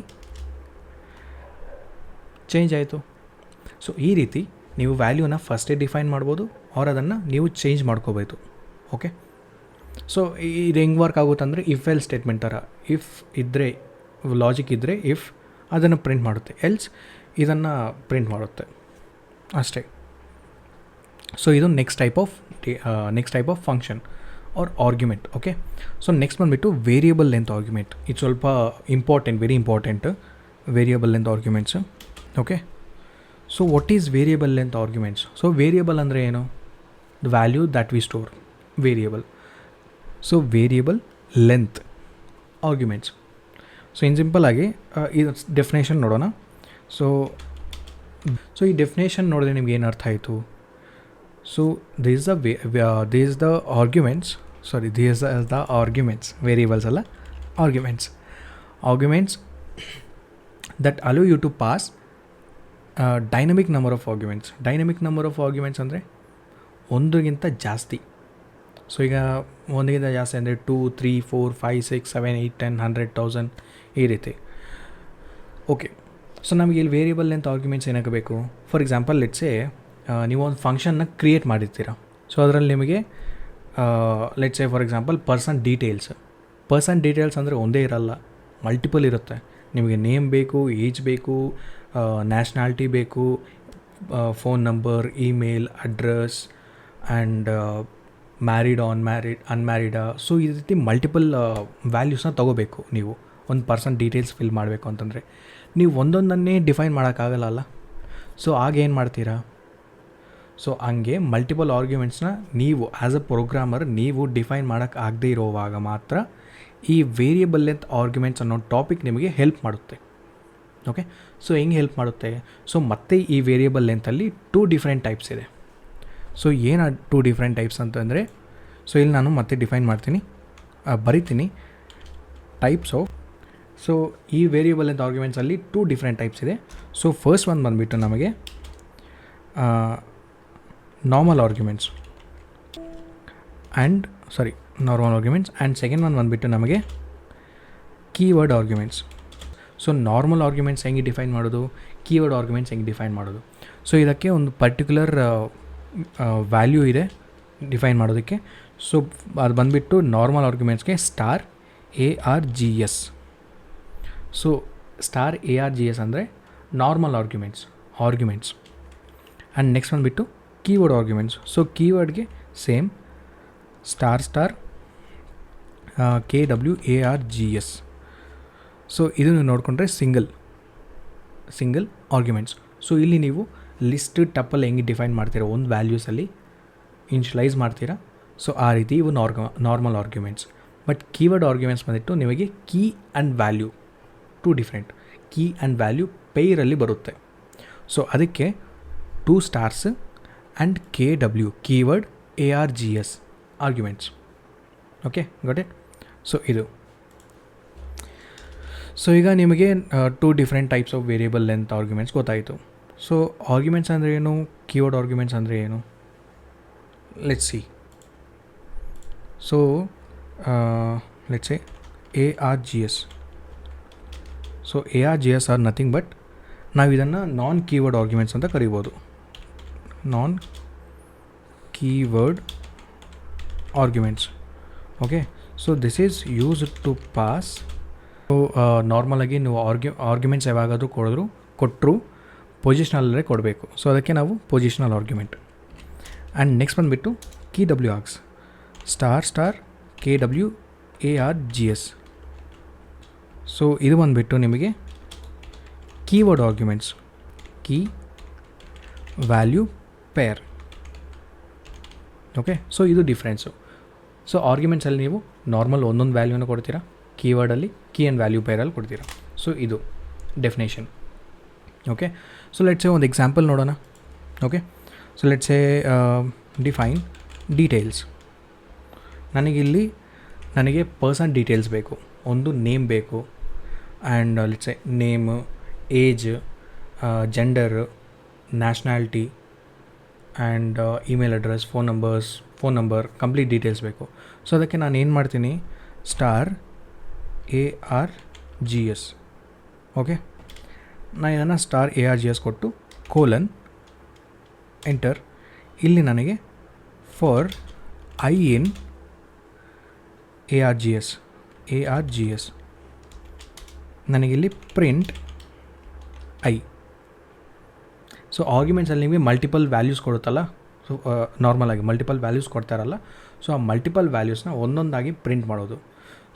ಚೇಂಜ್ ಆಯಿತು. ಸೊ ಈ ರೀತಿ ನೀವು ವ್ಯಾಲ್ಯೂನ ಫಸ್ಟೇ ಡಿಫೈನ್ ಮಾಡ್ಬೋದು, ಅವ್ರು ಅದನ್ನು ನೀವು ಚೇಂಜ್ ಮಾಡ್ಕೋಬೋದು. ಓಕೆ, ಸೊ ಇದು ಹೆಂಗೆ ವರ್ಕ್ ಆಗುತ್ತೆ ಅಂದರೆ ಇಫ್ ಎಲ್ ಸ್ಟೇಟ್ಮೆಂಟ್ ಥರ. ಇಫ್ ಇದ್ದರೆ ಲಾಜಿಕ್ ಇದ್ದರೆ ಇಫ್ ಅದನ್ನು ಪ್ರಿಂಟ್ ಮಾಡುತ್ತೆ, ಎಲ್ಸ್ ಇದನ್ನು ಪ್ರಿಂಟ್ ಮಾಡುತ್ತೆ ಅಷ್ಟೇ. ಸೊ ಇದು next type of function or argument. Okay, so next ಬಂದುಬಿಟ್ಟು ವೇರಿಯಬಲ್ ಲೆಂತ್ ಆರ್ಗ್ಯುಮೆಂಟ್. ಇದು ಸ್ವಲ್ಪ very important, variable length arguments. Okay, so what is variable length arguments? So variable ಅಂದರೆ ಏನು? The value that we store, variable. So variable length arguments. So in simple ಆಗಿ ಇದು ಡೆಫಿನೇಷನ್ ನೋಡೋಣ. ಸೊ ಈ ಡೆಫಿನೇಷನ್ ನೋಡಿದ್ರೆ ನಿಮ್ಗೆ ಏನು ಅರ್ಥ ಆಯಿತು? So these are the arguments, variables ಅಲ್ಲ, arguments that allow you to pass dynamic number of arguments. Dynamic number of arguments ಅಂದರೆ ಒಂದಕ್ಕಿಂತ ಜಾಸ್ತಿ. ಸೊ ಈಗ ಒಂದಕ್ಕಿಂತ ಜಾಸ್ತಿ ಅಂದರೆ 2, 3, 4, 5, 6, 7, 8, 10, 100, 1000 ಈ ರೀತಿ. ಓಕೆ, ಸೊ ನಮಗೆ ಇಲ್ಲಿ ವೇರಿಯಬಲ್ ಲೆಂತ್ ಆರ್ಗ್ಯುಮೆಂಟ್ಸ್ ಏನಕ್ಕೆ ಬೇಕು? ಫಾರ್ ಎಕ್ಸಾಂಪಲ್ ಲೆಟ್ಸೇ ನೀವು ಒಂದು ಫಂಕ್ಷನ್ನ ಕ್ರಿಯೇಟ್ ಮಾಡಿರ್ತೀರ. ಸೊ ಅದರಲ್ಲಿ ನಿಮಗೆ ಲೆಟ್ಸೇ ಫಾರ್ ಎಕ್ಸಾಂಪಲ್ ಪರ್ಸನ್ ಡೀಟೇಲ್ಸ್ ಅಂದರೆ ಒಂದೇ ಇರಲ್ಲ, ಮಲ್ಟಿಪಲ್ ಇರುತ್ತೆ. ನಿಮಗೆ ನೇಮ್ ಬೇಕು, ಏಜ್ ಬೇಕು, ನ್ಯಾಷನಾಲಿಟಿ ಬೇಕು, phone number, email address and married, ಅನ್ಮ್ಯಾರಿಡಾ. ಸೊ ಈ ರೀತಿ ಮಲ್ಟಿಪಲ್ ವ್ಯಾಲ್ಯೂಸ್ನ ತೊಗೋಬೇಕು ನೀವು ಒಂದು ಪರ್ಸನ್ ಡೀಟೇಲ್ಸ್ ಫಿಲ್ ಮಾಡಬೇಕು ಅಂತಂದರೆ. ನೀವು ಒಂದೊಂದನ್ನೇ ಡಿಫೈನ್ ಮಾಡೋಕ್ಕಾಗಲ್ಲ ಅಲ್ಲ. ಸೊ ಆಗೇನು ಮಾಡ್ತೀರಾ, ಸೊ ಹಂಗೆ ಮಲ್ಟಿಪಲ್ ಆರ್ಗ್ಯುಮೆಂಟ್ಸ್ನ ನೀವು ಆ್ಯಸ್ ಅ ಪ್ರೋಗ್ರಾಮರ್ ನೀವು ಡಿಫೈನ್ ಮಾಡೋಕ್ಕೆ ಆಗದೇ ಇರೋವಾಗ ಮಾತ್ರ ಈ ವೇರಿಯಬಲ್ ಲೆಂತ್ ಆರ್ಗ್ಯುಮೆಂಟ್ಸ್ ಅನ್ನೋ ಟಾಪಿಕ್ ನಿಮಗೆ ಹೆಲ್ಪ್ ಮಾಡುತ್ತೆ. ಓಕೆ, ಸೊ ಹೆಂಗೆ ಹೆಲ್ಪ್ ಮಾಡುತ್ತೆ, ಸೊ ಮತ್ತೆ ಈ ವೇರಿಯಬಲ್ ಲೆಂತಲ್ಲಿ 2 ಡಿಫ್ರೆಂಟ್ ಟೈಪ್ಸ್ ಇದೆ. ಸೊ ಏನು 2 ಡಿಫ್ರೆಂಟ್ ಟೈಪ್ಸ್ ಅಂತಂದರೆ, ಸೊ ಇಲ್ಲಿ ನಾನು ಮತ್ತೆ ಡಿಫೈನ್ ಮಾಡ್ತೀನಿ, ಬರಿತೀನಿ ಟೈಪ್ಸ್ ಆಫ್. ಸೊ ಈ ವೇರಿಯಬಲ್ ಲೆಂತ್ ಆರ್ಗ್ಯುಮೆಂಟ್ಸಲ್ಲಿ 2 ಡಿಫ್ರೆಂಟ್ ಟೈಪ್ಸ್ ಇದೆ. ಸೊ ಫಸ್ಟ್ ಒನ್ ಬಂದುಬಿಟ್ಟು ನಮಗೆ normal arguments and second one ಬಂದುಬಿಟ್ಟು ನಮಗೆ keyword arguments. So normal arguments ಹೆಂಗೆ ಡಿಫೈನ್ ಮಾಡೋದು, ಕೀವರ್ಡ್ ಆರ್ಗ್ಯುಮೆಂಟ್ಸ್ ಹೆಂಗೆ ಡಿಫೈನ್ ಮಾಡೋದು. ಸೊ ಇದಕ್ಕೆ ಒಂದು ಪರ್ಟಿಕ್ಯುಲರ್ ವ್ಯಾಲ್ಯೂ ಇದೆ ಡಿಫೈನ್ ಮಾಡೋದಕ್ಕೆ. ಸೊ ಅದು ಬಂದುಬಿಟ್ಟು ನಾರ್ಮಲ್ ಆರ್ಗ್ಯುಮೆಂಟ್ಸ್ಗೆ $ARGS. ಸೊ $ARGS ಅಂದರೆ ನಾರ್ಮಲ್ ಆರ್ಗ್ಯುಮೆಂಟ್ಸ್ ಆ್ಯಂಡ್ ನೆಕ್ಸ್ಟ್ ಬಂದುಬಿಟ್ಟು ಕೀವರ್ಡ್ ಆರ್ಗ್ಯುಮೆಂಟ್ಸ್. ಸೊ ಕೀವರ್ಡ್ಗೆ ಸೇಮ್ $KWARGS. ಸೊ ಇದನ್ನು ನೋಡಿಕೊಂಡ್ರೆ ಸಿಂಗಲ್ ಆರ್ಗ್ಯುಮೆಂಟ್ಸ್. ಸೊ ಇಲ್ಲಿ ನೀವು ಲಿಸ್ಟ್ ಟಪ್ಪಲ್ಲಿ ಹೆಂಗೆ ಡಿಫೈನ್ ಮಾಡ್ತೀರಾ, ಒಂದು ವ್ಯಾಲ್ಯೂಸಲ್ಲಿ ಇನ್ಶಲೈಸ್ ಮಾಡ್ತೀರಾ. ಸೊ ಆ ರೀತಿ ಇವು normal arguments. But keyword arguments ಬಂದಿಟ್ಟು ನಿಮಗೆ key and value 2 different. Key and value ಪೇರಲ್ಲಿ ಬರುತ್ತೆ. ಸೊ ಅದಕ್ಕೆ 2 stars and KW keyword ARGS arguments. Okay, got it. So ಇದು, ಸೊ ಈಗ ನಿಮಗೆ 2 different types of variable length arguments ಗೊತ್ತಾಯಿತು. ಸೊ ಆರ್ಗ್ಯುಮೆಂಟ್ಸ್ ಅಂದರೆ ಏನು, ಕೀವರ್ಡ್ ಆರ್ಗ್ಯುಮೆಂಟ್ಸ್ ಅಂದರೆ ಏನು, let's see. So let's say ARGS. So ARGS are nothing but ನಾವು ಇದನ್ನು ನಾನ್ ಕೀವರ್ಡ್ ಆರ್ಗ್ಯುಮೆಂಟ್ಸ್ ಅಂತ ಕರಿಬೋದು. Non keyword arguments. Okay, so this is used to pass. So ನಾರ್ಮಲಾಗಿ ನೀವು ಆರ್ಗ್ಯುಮೆಂಟ್ಸ್ ಯಾವಾಗಾದರೂ ಕೊಟ್ಟರು ಪೊಸಿಷನಲ್ಲೇ ಕೊಡಬೇಕು. ಸೊ ಅದಕ್ಕೆ ನಾವು ಪೊಸಿಷನಲ್ ಆರ್ಗ್ಯುಮೆಂಟ್. ಆ್ಯಂಡ್ ನೆಕ್ಸ್ಟ್ ಬಂದುಬಿಟ್ಟು KWARGS $KWARGS. ಸೊ ಇದು ಬಂದುಬಿಟ್ಟು ನಿಮಗೆ keyword arguments, key value pair. Okay, so ಇದು ಡಿಫ್ರೆನ್ಸು. ಸೊ ಆರ್ಗ್ಯುಮೆಂಟ್ಸಲ್ಲಿ ನೀವು ನಾರ್ಮಲ್ ಒಂದೊಂದು ವ್ಯಾಲ್ಯೂನ ಕೊಡ್ತೀರಾ, ಕೀವರ್ಡಲ್ಲಿ ಕೀ ಆ್ಯಂಡ್ ವ್ಯಾಲ್ಯೂ ಪೇರಲ್ಲಿ ಕೊಡ್ತೀರಾ. ಸೊ ಇದು ಡೆಫಿನೇಷನ್. ಓಕೆ, ಸೊ ಲೆಟ್ಸ್ ಒಂದು ಎಕ್ಸಾಂಪಲ್ ನೋಡೋಣ. Okay, so let's define details. ನನಗೆ ಪರ್ಸನ್ ಡೀಟೇಲ್ಸ್ ಬೇಕು, ಒಂದು ನೇಮ್ ಬೇಕು and let's name, age, gender, nationality and email address, phone number complete details ಬೇಕು. ಸೊ ಅದಕ್ಕೆ ನಾನು ಏನು ಮಾಡ್ತೀನಿ, $ARGS. ಓಕೆ, ನಾನು ಇದನ್ನು $ARGS ಕೊಟ್ಟು ಕೋಲನ್ ಎಂಟರ್. ಇಲ್ಲಿ ನನಗೆ ಫಾರ್ ಐ ಇನ್ ARGS ನನಗಿಲ್ಲಿ ಪ್ರಿಂಟ್ ಐ. ಸೊ ಆರ್ಗ್ಯುಮೆಂಟ್ಸಲ್ಲಿ ನಿಮಗೆ ಮಲ್ಟಿಪಲ್ ವ್ಯಾಲ್ಯೂಸ್ ಕೊಡುತ್ತಲ್ಲ, ಸೊ ನಾರ್ಮಲಾಗಿ ಮಲ್ಟಿಪಲ್ ವ್ಯಾಲ್ಯೂಸ್ ಕೊಡ್ತಾರಲ್ಲ, ಸೊ ಆ ಮಲ್ಟಿಪಲ್ ವ್ಯಾಲ್ಯೂಸ್ನ ಒಂದೊಂದಾಗಿ ಪ್ರಿಂಟ್ ಮಾಡೋದು.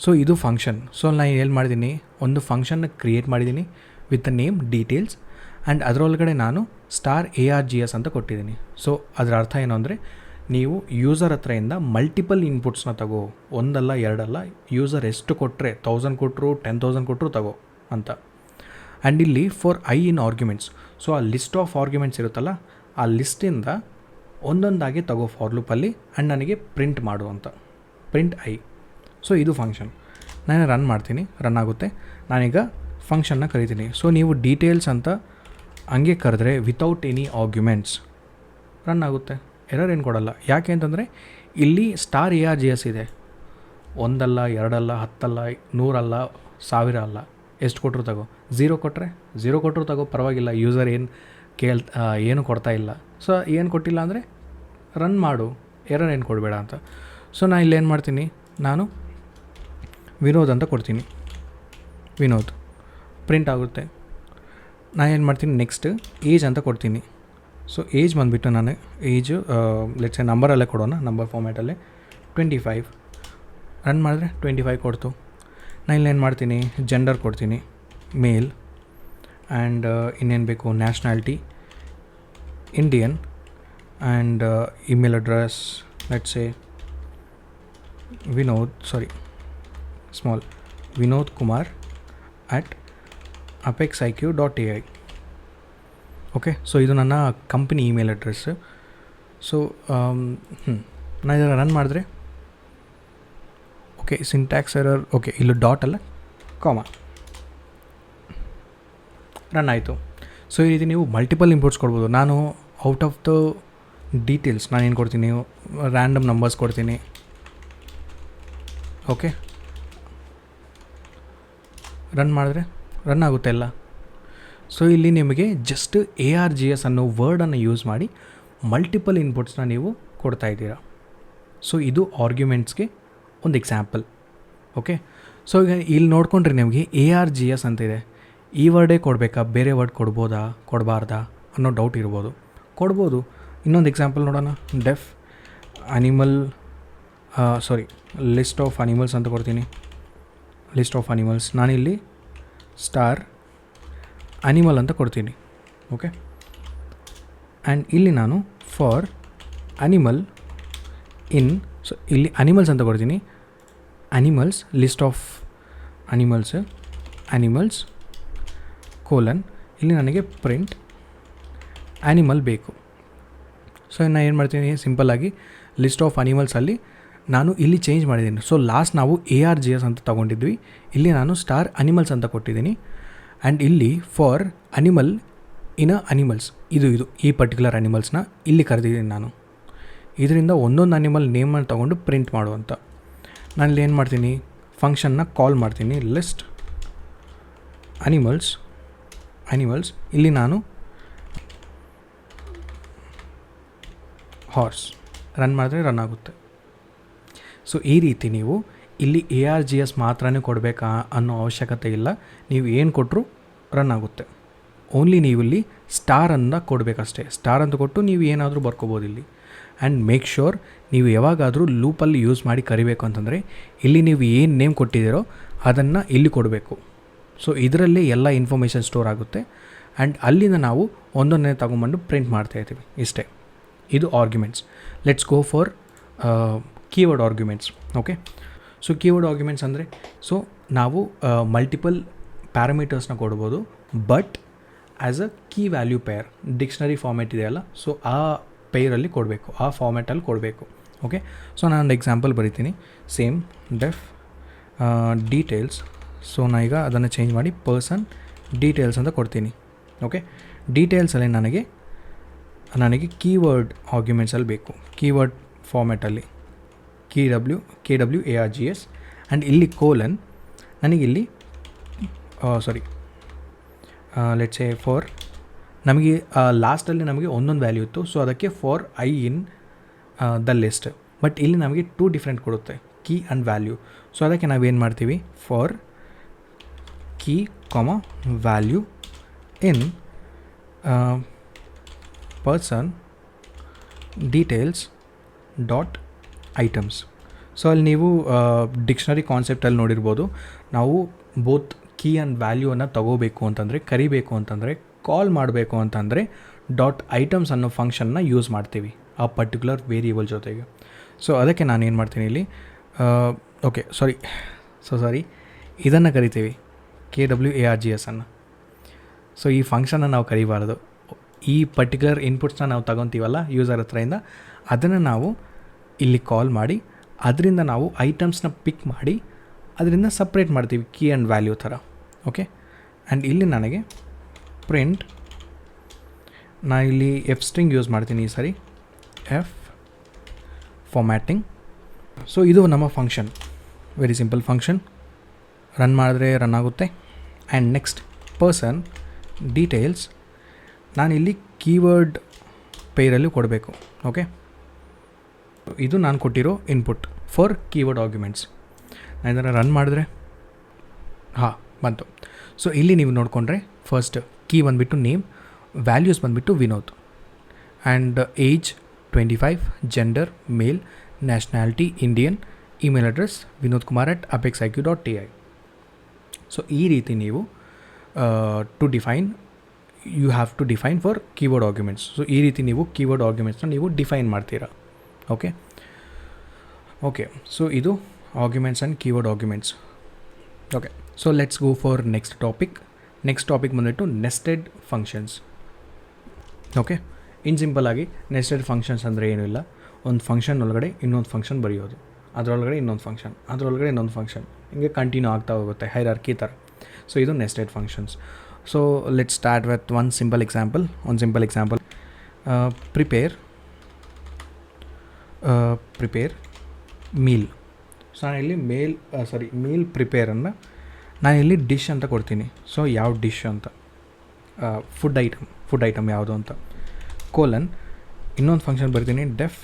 ಸೊ ಇದು ಫಂಕ್ಷನ್. ಸೊ ನಾನು ಏನು ಮಾಡಿದ್ದೀನಿ, ಒಂದು ಫಂಕ್ಷನ್ನ ಕ್ರಿಯೇಟ್ ಮಾಡಿದ್ದೀನಿ with the name details and ಅದರೊಳಗಡೆ ನಾನು $ARGS ಅಂತ ಕೊಟ್ಟಿದ್ದೀನಿ. ಸೊ ಅದರ ಅರ್ಥ ಏನು ಅಂದರೆ, ನೀವು ಯೂಸರ್ ಹತ್ರದಿಂದ ಮಲ್ಟಿಪಲ್ ಇನ್ಪುಟ್ಸ್ನ ತಗೋ, ಒಂದಲ್ಲ ಎರಡಲ್ಲ, ಯೂಸರ್ ಎಷ್ಟು ಕೊಟ್ಟರೆ 1000 ಕೊಟ್ಟರು 10,000 ಕೊಟ್ಟರು ತಗೋ ಅಂತ. ಆ್ಯಂಡ್ ಇಲ್ಲಿ for I in arguments, so ಆ ಲಿಸ್ಟ್ ಆಫ್ ಆರ್ಗ್ಯುಮೆಂಟ್ಸ್ ಇರುತ್ತಲ್ಲ, ಆ ಲಿಸ್ಟಿಂದ ಒಂದೊಂದಾಗಿ ತಗೋ ಫಾರ್ ಲೂಪಲ್ಲಿ ಆ್ಯಂಡ್ ನನಗೆ ಪ್ರಿಂಟ್ ಮಾಡು ಅಂತ, ಪ್ರಿಂಟ್ ಐ. ಸೊ ಇದು ಫಂಕ್ಷನ್. ನಾನು ರನ್ ಮಾಡ್ತೀನಿ, ರನ್ ಆಗುತ್ತೆ. ನಾನೀಗ ಫಂಕ್ಷನ್ನ ಕರಿತೀನಿ. ಸೊ ನೀವು ಡೀಟೇಲ್ಸ್ ಅಂತ ಹಂಗೆ ಕರೆದ್ರೆ ವಿತೌಟ್ ಎನಿ ಆರ್ಗ್ಯುಮೆಂಟ್ಸ್ ರನ್ ಆಗುತ್ತೆ, ಎರರ್ ಏನು ಕೊಡಲ್ಲ. ಯಾಕೆ ಅಂತಂದರೆ ಇಲ್ಲಿ $ARGS ಇದೆ. ಒಂದಲ್ಲ, ಎರಡಲ್ಲ, 10 ಅಲ್ಲ, 100 ಅಲ್ಲ, 1000 ಅಲ್ಲ, ಎಷ್ಟು ಕೊಟ್ಟರು ತಗೋ. 0 ಕೊಟ್ಟರು ತಗೋ, ಪರವಾಗಿಲ್ಲ, ಯೂಸರ್ ಏನು ಕೊಡ್ತಾ ಇಲ್ಲ. ಸೊ ಏನು ಕೊಟ್ಟಿಲ್ಲ ಅಂದರೆ ರನ್ ಮಾಡು, ಎರರ್ ಏನು ಕೊಡಬೇಡ ಅಂತ. ಸೊ ನಾನು ಇಲ್ಲೇನು ಮಾಡ್ತೀನಿ, ನಾನು ವಿನೋದ್ ಅಂತ ಕೊಡ್ತೀನಿ, ವಿನೋದ್ ಪ್ರಿಂಟ್ ಆಗುತ್ತೆ. ನಾನು ಏನು ಮಾಡ್ತೀನಿ, ನೆಕ್ಸ್ಟ್ ಏಜ್ ಅಂತ ಕೊಡ್ತೀನಿ. ಸೊ ಏಜ್ ಬಂದುಬಿಟ್ಟು ನಾನು ಏಜು ಲೆಟ್ಸ್ ನಂಬರಲ್ಲೇ ಕೊಡೋಣ, ನಂಬರ್ ಫಾರ್ಮ್ಯಾಟಲ್ಲೇ 25. ರನ್ ಮಾಡಿದ್ರೆ 25 ಕೊಡ್ತು. ನಾನು ಇಲ್ಲೇನು ಮಾಡ್ತೀನಿ, ಜೆಂಡರ್ ಕೊಡ್ತೀನಿ, ಮೇಲ್ ಆ್ಯಂಡ್ ಇನ್ನೇನು ಬೇಕು, nationality Indian, and email address let's say Vinod Kumar at apexiq.ai. Okay, so ಇದು ನನ್ನ ಕಂಪ್ನಿ ಇಮೇಲ್ ಅಡ್ರೆಸ್. ಸೊ ನಾನು ಇದನ್ನು ರನ್ ಮಾಡಿದ್ರೆ ಓಕೆ, ಸಿಂಟ್ಯಾಕ್ಸ್ ಎರರ್, ಓಕೆ ಇಲ್ಲೂ ಡಾಟ್ ಅಲ್ಲ ಕಾಮ, ರನ್ ಆಯಿತು. ಸೊ ಈ ರೀತಿ ನೀವು ಮಲ್ಟಿಪಲ್ ಇಂಪೋರ್ಟ್ಸ್ ಕೊಡ್ಬೋದು. ನಾನು ಔಟ್ ಆಫ್ ದ ಡೀಟೇಲ್ಸ್ ನಾನೇನು ಕೊಡ್ತೀನಿ, ರ್ಯಾಂಡಮ್ ನಂಬರ್ಸ್ ಕೊಡ್ತೀನಿ. ಓಕೆ, ರನ್ ಮಾಡಿದ್ರೆ ರನ್ ಆಗುತ್ತೆ ಎಲ್ಲ. ಸೊ ಇಲ್ಲಿ ನಿಮಗೆ ಜಸ್ಟ್ ARGS ಅನ್ನೋ ವರ್ಡನ್ನು ಯೂಸ್ ಮಾಡಿ ಮಲ್ಟಿಪಲ್ ಇನ್ಪುಟ್ಸ್ನ ನೀವು ಕೊಡ್ತಾ ಇದ್ದೀರಾ. ಸೊ ಇದು ಆರ್ಗ್ಯುಮೆಂಟ್ಸ್ಗೆ ಒಂದು ಎಕ್ಸಾಂಪಲ್. ಓಕೆ, ಸೊ ಈಗ ಇಲ್ಲಿ ನೋಡ್ಕೊಂಡ್ರೆ ನಿಮಗೆ ARGS ಅಂತಿದೆ. ಈ ವರ್ಡೇ ಕೊಡಬೇಕಾ, ಬೇರೆ ವರ್ಡ್ ಕೊಡ್ಬೋದಾ ಕೊಡಬಾರ್ದಾ ಅನ್ನೋ ಡೌಟ್ ಇರ್ಬೋದು. ಕೊಡ್ಬೋದು. ಇನ್ನೊಂದು ಎಕ್ಸಾಂಪಲ್ ನೋಡೋಣ. Deaf animal list of animals ಅಂತ ಕೊಡ್ತೀನಿ. ಲಿಸ್ಟ್ ಆಫ್ ಅನಿಮಲ್ಸ್, ನಾನಿಲ್ಲಿ ಸ್ಟಾರ್ ಅನಿಮಲ್ ಅಂತ ಕೊಡ್ತೀನಿ. ಓಕೆ, ಆ್ಯಂಡ್ ಇಲ್ಲಿ ನಾನು ಫಾರ್ ಅನಿಮಲ್ ಇನ್, ಸೊ ಇಲ್ಲಿ ಅನಿಮಲ್ಸ್ ಅಂತ ಕೊಡ್ತೀನಿ. Animals, list of animals colon, ಇಲ್ಲಿ ನನಗೆ ಪ್ರಿಂಟ್ ಆ್ಯನಿಮಲ್ ಬೇಕು. ಸೊ ನಾನು ಏನು ಮಾಡ್ತೀನಿ, ಸಿಂಪಲ್ಲಾಗಿ ಲಿಸ್ಟ್ ಆಫ್ ಅನಿಮಲ್ಸಲ್ಲಿ ನಾನು ಇಲ್ಲಿ ಚೇಂಜ್ ಮಾಡಿದ್ದೀನಿ. ಸೊ ಲಾಸ್ಟ್ ನಾವು ARGS ಅಂತ ತೊಗೊಂಡಿದ್ವಿ, ಇಲ್ಲಿ ನಾನು ಸ್ಟಾರ್ ಅನಿಮಲ್ಸ್ ಅಂತ ಕೊಟ್ಟಿದ್ದೀನಿ. ಆ್ಯಂಡ್ ಇಲ್ಲಿ ಫಾರ್ ಅನಿಮಲ್ ಇನ್ ಅನಿಮಲ್ಸ್, ಇದು ಈ ಪರ್ಟಿಕ್ಯುಲರ್ ಅನಿಮಲ್ಸ್ನ ಇಲ್ಲಿ ಕರೆದಿದ್ದೀನಿ ನಾನು. ಇದರಿಂದ ಒಂದೊಂದು ಅನಿಮಲ್ ನೇಮನ್ನು ತೊಗೊಂಡು ಪ್ರಿಂಟ್ ಮಾಡುವಂಥ. ನಾನಿಲ್ಲಿ ಏನು ಮಾಡ್ತೀನಿ, ಫಂಕ್ಷನ್ನ ಕಾಲ್ ಮಾಡ್ತೀನಿ. ಲಿಸ್ಟ್ ಅನಿಮಲ್ಸ್, ಇಲ್ಲಿ ನಾನು ಹಾರ್ಸ್ ರನ್ ಮಾಡಿದ್ರೆ ರನ್ ಆಗುತ್ತೆ. ಸೊ ಈ ರೀತಿ ನೀವು ಇಲ್ಲಿ ARGS ಮಾತ್ರನೇ ಕೊಡಬೇಕಾ ಅನ್ನೋ ಅವಶ್ಯಕತೆ ಇಲ್ಲ. ನೀವು ಏನು ಕೊಟ್ಟರು ರನ್ ಆಗುತ್ತೆ. ಓನ್ಲಿ ನೀವು ಇಲ್ಲಿ ಸ್ಟಾರನ್ನು ಕೊಡಬೇಕಷ್ಟೇ. ಸ್ಟಾರ್ ಅಂತ ಕೊಟ್ಟು ನೀವು ಏನಾದರೂ ಬರ್ಕೋಬೋದು ಇಲ್ಲಿ. ಆ್ಯಂಡ್ ಮೇಕ್ ಶ್ಯೂರ್ ನೀವು ಯಾವಾಗಾದರೂ ಲೂಪಲ್ಲಿ ಯೂಸ್ ಮಾಡಿ ಕರಿಬೇಕು ಅಂತಂದರೆ ಇಲ್ಲಿ ನೀವು ಏನು ನೇಮ್ ಕೊಟ್ಟಿದ್ದೀರೋ ಅದನ್ನು ಇಲ್ಲಿ ಕೊಡಬೇಕು. ಸೊ ಇದರಲ್ಲೇ ಎಲ್ಲ ಇನ್ಫಾರ್ಮೇಷನ್ ಸ್ಟೋರ್ ಆಗುತ್ತೆ. ಆ್ಯಂಡ್ ಅಲ್ಲಿಂದ ನಾವು ಒಂದೊಂದೇ ತಗೊಂಬಂದು ಪ್ರಿಂಟ್ ಮಾಡ್ತಾಯಿರ್ತೀವಿ. ಇಷ್ಟೇ, ಇದು arguments. Let's go for keyword arguments. Okay, so keyword arguments ಅಂದರೆ, ಸೊ ನಾವು ಮಲ್ಟಿಪಲ್ ಪ್ಯಾರಾಮೀಟರ್ಸ್ನ ಕೊಡ್ಬೋದು, but as a key value pair. Dictionary format ಇದೆಯಲ್ಲ, ಸೊ ಆ ಪೇರಲ್ಲಿ ಕೊಡಬೇಕು, ಆ ಫಾರ್ಮ್ಯಾಟಲ್ಲಿ ಕೊಡಬೇಕು. ಓಕೆ, ಸೊ ನಾನೊಂದು ಎಕ್ಸಾಂಪಲ್ ಬರಿತೀನಿ. Same def details. ಸೊ ನಾನು ಈಗ ಅದನ್ನು ಚೇಂಜ್ ಮಾಡಿ ಪರ್ಸನ್ ಡೀಟೇಲ್ಸ್ ಅಂತ ಕೊಡ್ತೀನಿ. ಓಕೆ, ಡೀಟೇಲ್ಸಲ್ಲಿ ನನಗೆ ಕೀವರ್ಡ್ ಆರ್ಗ್ಯುಮೆಂಟ್ಸಲ್ಲಿ ಬೇಕು, ಕೀವರ್ಡ್ ಫಾರ್ಮ್ಯಾಟಲ್ಲಿ KWARGS. ಆ್ಯಂಡ್ ಇಲ್ಲಿ ಕೋಲನ್, ನನಗಿಲ್ಲಿ ಲೆಟ್ಸ್ ಸೇ ಫಾರ್, ನಮಗೆ ಲಾಸ್ಟಲ್ಲಿ ನಮಗೆ ಒಂದೊಂದು ವ್ಯಾಲ್ಯೂ ಇತ್ತು. ಸೊ ಅದಕ್ಕೆ for I in the list. But ಇಲ್ಲಿ ನಮಗೆ 2 ಡಿಫ್ರೆಂಟ್ ಕೊಡುತ್ತೆ, ಕೀ ಆ್ಯಂಡ್ ವ್ಯಾಲ್ಯೂ. ಸೊ ಅದಕ್ಕೆ ನಾವೇನು ಮಾಡ್ತೀವಿ, for key value in person details dot items. So ಅಲ್ಲಿ ನೀವು ಡಿಕ್ಷನರಿ ಕಾನ್ಸೆಪ್ಟಲ್ಲಿ ನೋಡಿರ್ಬೋದು, ನಾವು ಬೋತ್ ಕೀ ಆ್ಯಂಡ್ ವ್ಯಾಲ್ಯೂವನ್ನು ತಗೋಬೇಕು ಅಂತಂದರೆ, ಕರಿಬೇಕು ಅಂತಂದರೆ, ಕಾಲ್ ಮಾಡಬೇಕು ಅಂತಂದರೆ ಡಾಟ್ ಐಟಮ್ಸ್ ಅನ್ನೋ ಫಂಕ್ಷನ್ನ ಯೂಸ್ ಮಾಡ್ತೀವಿ ಆ ಪರ್ಟಿಕ್ಯುಲರ್ ವೇರಿಯೇಬಲ್ ಜೊತೆಗೆ. ಸೊ ಅದಕ್ಕೆ ನಾನು ಏನು ಮಾಡ್ತೀನಿ ಇಲ್ಲಿ, ಇದನ್ನು ಕರಿತೀವಿ KWARGS ಅನ್ನು. ಸೊ ಈ ಫಂಕ್ಷನ್ನ ನಾವು ಕರಿಬಾರ್ದು. ಈ ಪರ್ಟಿಕ್ಯುಲರ್ ಇನ್ಪುಟ್ಸ್ನ ನಾವು ತಗೊತೀವಲ್ಲ ಯೂಸರ್ ಹತ್ರದಿಂದ, ಅದನ್ನು ನಾವು ಇಲ್ಲಿ ಕಾಲ್ ಮಾಡಿ ಅದರಿಂದ ನಾವು ಐಟಮ್ಸ್ನ ಪಿಕ್ ಮಾಡಿ ಅದರಿಂದ ಸಪ್ರೇಟ್ ಮಾಡ್ತೀವಿ, ಕೀ ಆ್ಯಂಡ್ ವ್ಯಾಲ್ಯೂ ಥರ. ಓಕೆ, ಆ್ಯಂಡ್ ಇಲ್ಲಿ ನನಗೆ ಪ್ರಿಂಟ್, ನಾನು ಇಲ್ಲಿ F ಸ್ಟ್ರಿಂಗ್ ಯೂಸ್ ಮಾಡ್ತೀನಿ ಈ ಸರಿ, F ಫಾರ್ಮ್ಯಾಟಿಂಗ್. ಸೊ ಇದು ನಮ್ಮ function, very simple function. Run ಮಾಡಿದ್ರೆ ರನ್ ಆಗುತ್ತೆ. ಆ್ಯಂಡ್ ನೆಕ್ಸ್ಟ್ ಪರ್ಸನ್ ಡೀಟೇಲ್ಸ್, ನಾನಿಲ್ಲಿ ಕೀವರ್ಡ್ ಪೇರಲ್ಲಿ ಕೊಡಬೇಕು. ಓಕೆ, ಇದು ನಾನು ಕೊಟ್ಟಿರೋ ಇನ್ಪುಟ್ ಫಾರ್ ಕೀವರ್ಡ್ ಆರ್ಗ್ಯುಮೆಂಟ್ಸ್. ನಾನು ಇದನ್ನು ರನ್ ಮಾಡಿದ್ರೆ ಬಂತು. ಸೊ ಇಲ್ಲಿ ನೀವು ನೋಡಿಕೊಂಡ್ರೆ ಫಸ್ಟ್ ಕೀ ಬಂದುಬಿಟ್ಟು ನೇಮ್, ವ್ಯಾಲ್ಯೂಸ್ ಬಂದುಬಿಟ್ಟು Vinod, and age 25, gender male, nationality Indian, email address Vinod ಕುಮಾರ್@apexiq.ai. ಸೊ ಈ ರೀತಿ ನೀವು to define you have to define for keyboard arguments. So ಈ ರೀತಿ ನೀವು ಕೀಬೋರ್ಡ್ ಆರ್ಗ್ಯುಮೆಂಟ್ಸ್ನ ನೀವು ಡಿಫೈನ್ ಮಾಡ್ತೀರಾ. ಓಕೆ ಸೊ ಇದು arguments and keyboard arguments. Okay so let's go for next topic ಬಂದುಬಿಟ್ಟು nested functions. Okay, in simple ಆಗಿ ನೆಸ್ಟೆಡ್ ಫಂಕ್ಷನ್ಸ್ ಅಂದರೆ ಏನೂ ಇಲ್ಲ, ಒಂದು ಫಂಕ್ಷನ್ ಒಳಗಡೆ ಇನ್ನೊಂದು ಫಂಕ್ಷನ್ ಬರೆಯೋದು, ಅದರೊಳಗಡೆ ಇನ್ನೊಂದು ಫಂಕ್ಷನ್, ಅದರೊಳಗಡೆ ಇನ್ನೊಂದು ಫಂಕ್ಷನ್, ಹಿಂಗೆ ಕಂಟಿನ್ಯೂ ಆಗ್ತಾ ಹೋಗುತ್ತೆ ಹೈರಾರ್ಕಿ ಥರ. ಸೊ ಇದು nested functions. So let's start with one simple example. Prepare meal. So ನಾನಿಲ್ಲಿ ಮೀಲ್ ಪ್ರಿಪೇರನ್ನು ನಾನಿಲ್ಲಿ ಡಿಶ್ ಅಂತ ಕೊಡ್ತೀನಿ. ಸೊ ಯಾವ ಡಿಶ್ ಅಂತ, ಫುಡ್ ಐಟಮ್ ಯಾವುದು ಅಂತ, ಕೋಲನ್ ಇನ್ನೊಂದು ಫಂಕ್ಷನ್ ಬರ್ತೀನಿ ಡೆಫ್,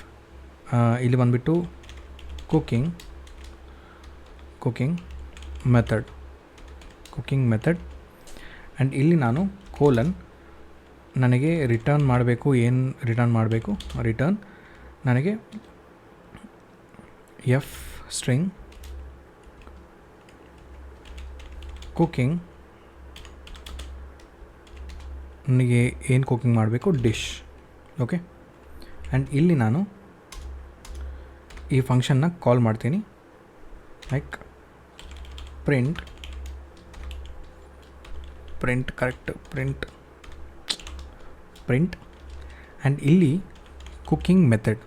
ಇಲ್ಲಿ ಬಂದುಬಿಟ್ಟು ಕುಕಿಂಗ್ ಮೆಥಡ್ ಆ್ಯಂಡ್ ಇಲ್ಲಿ ನಾನು ಕೋಲನ್ ನನಗೆ ರಿಟರ್ನ್ ಮಾಡಬೇಕು. ಏನು ರಿಟರ್ನ್ ಮಾಡಬೇಕು? ರಿಟರ್ನ್ ನನಗೆ ಎಫ್ ಸ್ಟ್ರಿಂಗ್ ಕುಕಿಂಗ್, ನನಗೆ ಏನು ಕುಕಿಂಗ್ ಮಾಡಬೇಕು? ಡಿಶ್. ಓಕೆ, ಆ್ಯಂಡ್ ಇಲ್ಲಿ ನಾನು ಈ ಫಂಕ್ಷನ್ನ ಕಾಲ್ ಮಾಡ್ತೀನಿ, ಲೈಕ್ ಪ್ರಿಂಟ್ ಆ್ಯಂಡ್ ಇಲ್ಲಿ cooking method,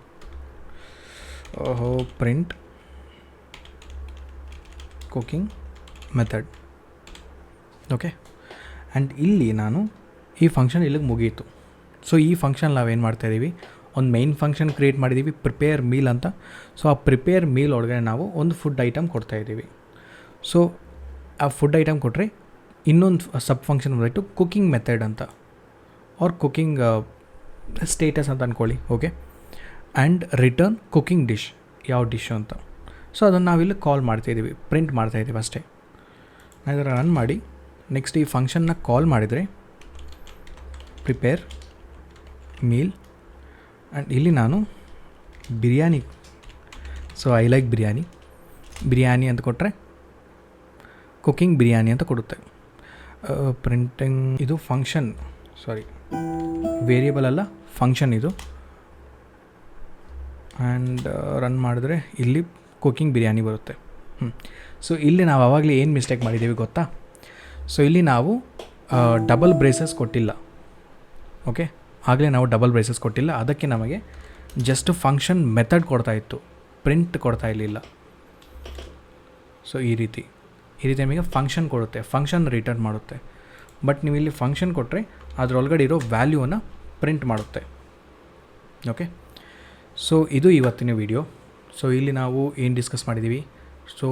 print cooking method. Okay, and ಇಲ್ಲಿ ನಾನು ಈ ಫಂಕ್ಷನ್ ಇಲ್ಲಿಗೆ ಮುಗೀತು. ಸೊ ಈ ಫಂಕ್ಷನ್ ನಾವೇನು ಮಾಡ್ತಾಯಿದ್ದೀವಿ, ಒಂದು ಮೈನ್ ಫಂಕ್ಷನ್ ಕ್ರಿಯೇಟ್ ಮಾಡಿದ್ದೀವಿ ಪ್ರಿಪೇರ್ ಮೀಲ್ ಅಂತ. ಸೊ ಆ ಪ್ರಿಪೇರ್ ಮೀಲ್ ಒಳಗಡೆ ನಾವು ಒಂದು ಫುಡ್ ಐಟಮ್ ಕೊಡ್ತಾಯಿದ್ದೀವಿ. ಸೊ ಆ ಫುಡ್ ಐಟಮ್ ಕೊಟ್ಟರೆ ಇನ್ನೊಂದು ಸಬ್ ಫಂಕ್ಷನ್ ಬಂದ್ಬಿಟ್ಟು ಕುಕಿಂಗ್ ಮೆಥಡ್ ಅಂತ, ಆರ್ ಕುಕಿಂಗ್ ಸ್ಟೇಟಸ್ ಅಂತ ಅಂದ್ಕೊಳ್ಳಿ. Okay, and return cooking dish, ಯಾವ ಡಿಶ್ ಅಂತ. ಸೊ ಅದನ್ನು ನಾವಿಲ್ಲಿ ಕಾಲ್ ಮಾಡ್ತಾಯಿದ್ದೀವಿ, ಪ್ರಿಂಟ್ ಮಾಡ್ತಾಯಿದ್ದೀವಿ ಅಷ್ಟೇ. ನಾನು ಇದನ್ನು ರನ್ ಮಾಡಿ ನೆಕ್ಸ್ಟ್ ಈ ಫಂಕ್ಷನ್ನ ಕಾಲ್ ಮಾಡಿದರೆ ಪ್ರಿಪೇರ್ ಮೀಲ್, ಆ್ಯಂಡ್ ಇಲ್ಲಿ ನಾನು biryani, so I like biryani ಅಂತ ಕೊಟ್ಟರೆ ಕುಕಿಂಗ್ ಬಿರಿಯಾನಿ ಅಂತ ಕೊಡುತ್ತೆ. ಪ್ರಿಂಟಿಂಗ್ ಇದು ಫಂಕ್ಷನ್, ವೇರಿಯೇಬಲ್ ಅಲ್ಲ ಫಂಕ್ಷನ್ ಇದು. ಆ್ಯಂಡ್ ರನ್ ಮಾಡಿದ್ರೆ ಇಲ್ಲಿ ಕುಕಿಂಗ್ ಬಿರಿಯಾನಿ ಬರುತ್ತೆ. ಸೊ ಇಲ್ಲಿ ನಾವು ಆವಾಗಲೇ ಏನು ಮಿಸ್ಟೇಕ್ ಮಾಡಿದ್ದೀವಿ ಗೊತ್ತಾ? ಸೊ ಇಲ್ಲಿ ನಾವು ಡಬಲ್ ಬ್ರೇಸಸ್ ಕೊಟ್ಟಿಲ್ಲ. ಓಕೆ, ಆಗಲೇ ನಾವು ಡಬಲ್ ಬ್ರೇಸಸ್ ಕೊಟ್ಟಿಲ್ಲ, ಅದಕ್ಕೆ ನಮಗೆ ಜಸ್ಟ್ ಫಂಕ್ಷನ್ ಮೆಥಡ್ ಕೊಡ್ತಾಯಿತ್ತು, ಪ್ರಿಂಟ್ ಕೊಡ್ತಾ ಇರಲಿಲ್ಲ. ಸೊ ಈ ರೀತಿ ನಮಗೆ ಫಂಕ್ಷನ್ ಕೊಡುತ್ತೆ, ಫಂಕ್ಷನ್ ರಿಟರ್ನ್ ಮಾಡುತ್ತೆ. ಬಟ್ ನೀವು ಇಲ್ಲಿ ಫಂಕ್ಷನ್ ಕೊಟ್ಟರೆ ಅದರೊಳಗಡೆ ಇರೋ ವ್ಯಾಲ್ಯೂವನ್ನು ಪ್ರಿಂಟ್ ಮಾಡುತ್ತೆ. ಓಕೆ, ಸೊ ಇದು ಇವತ್ತಿನ ವಿಡಿಯೋ. ಸೊ ಇಲ್ಲಿ ನಾವು ಏನು ಡಿಸ್ಕಸ್ ಮಾಡಿದ್ದೀವಿ, ಸೊ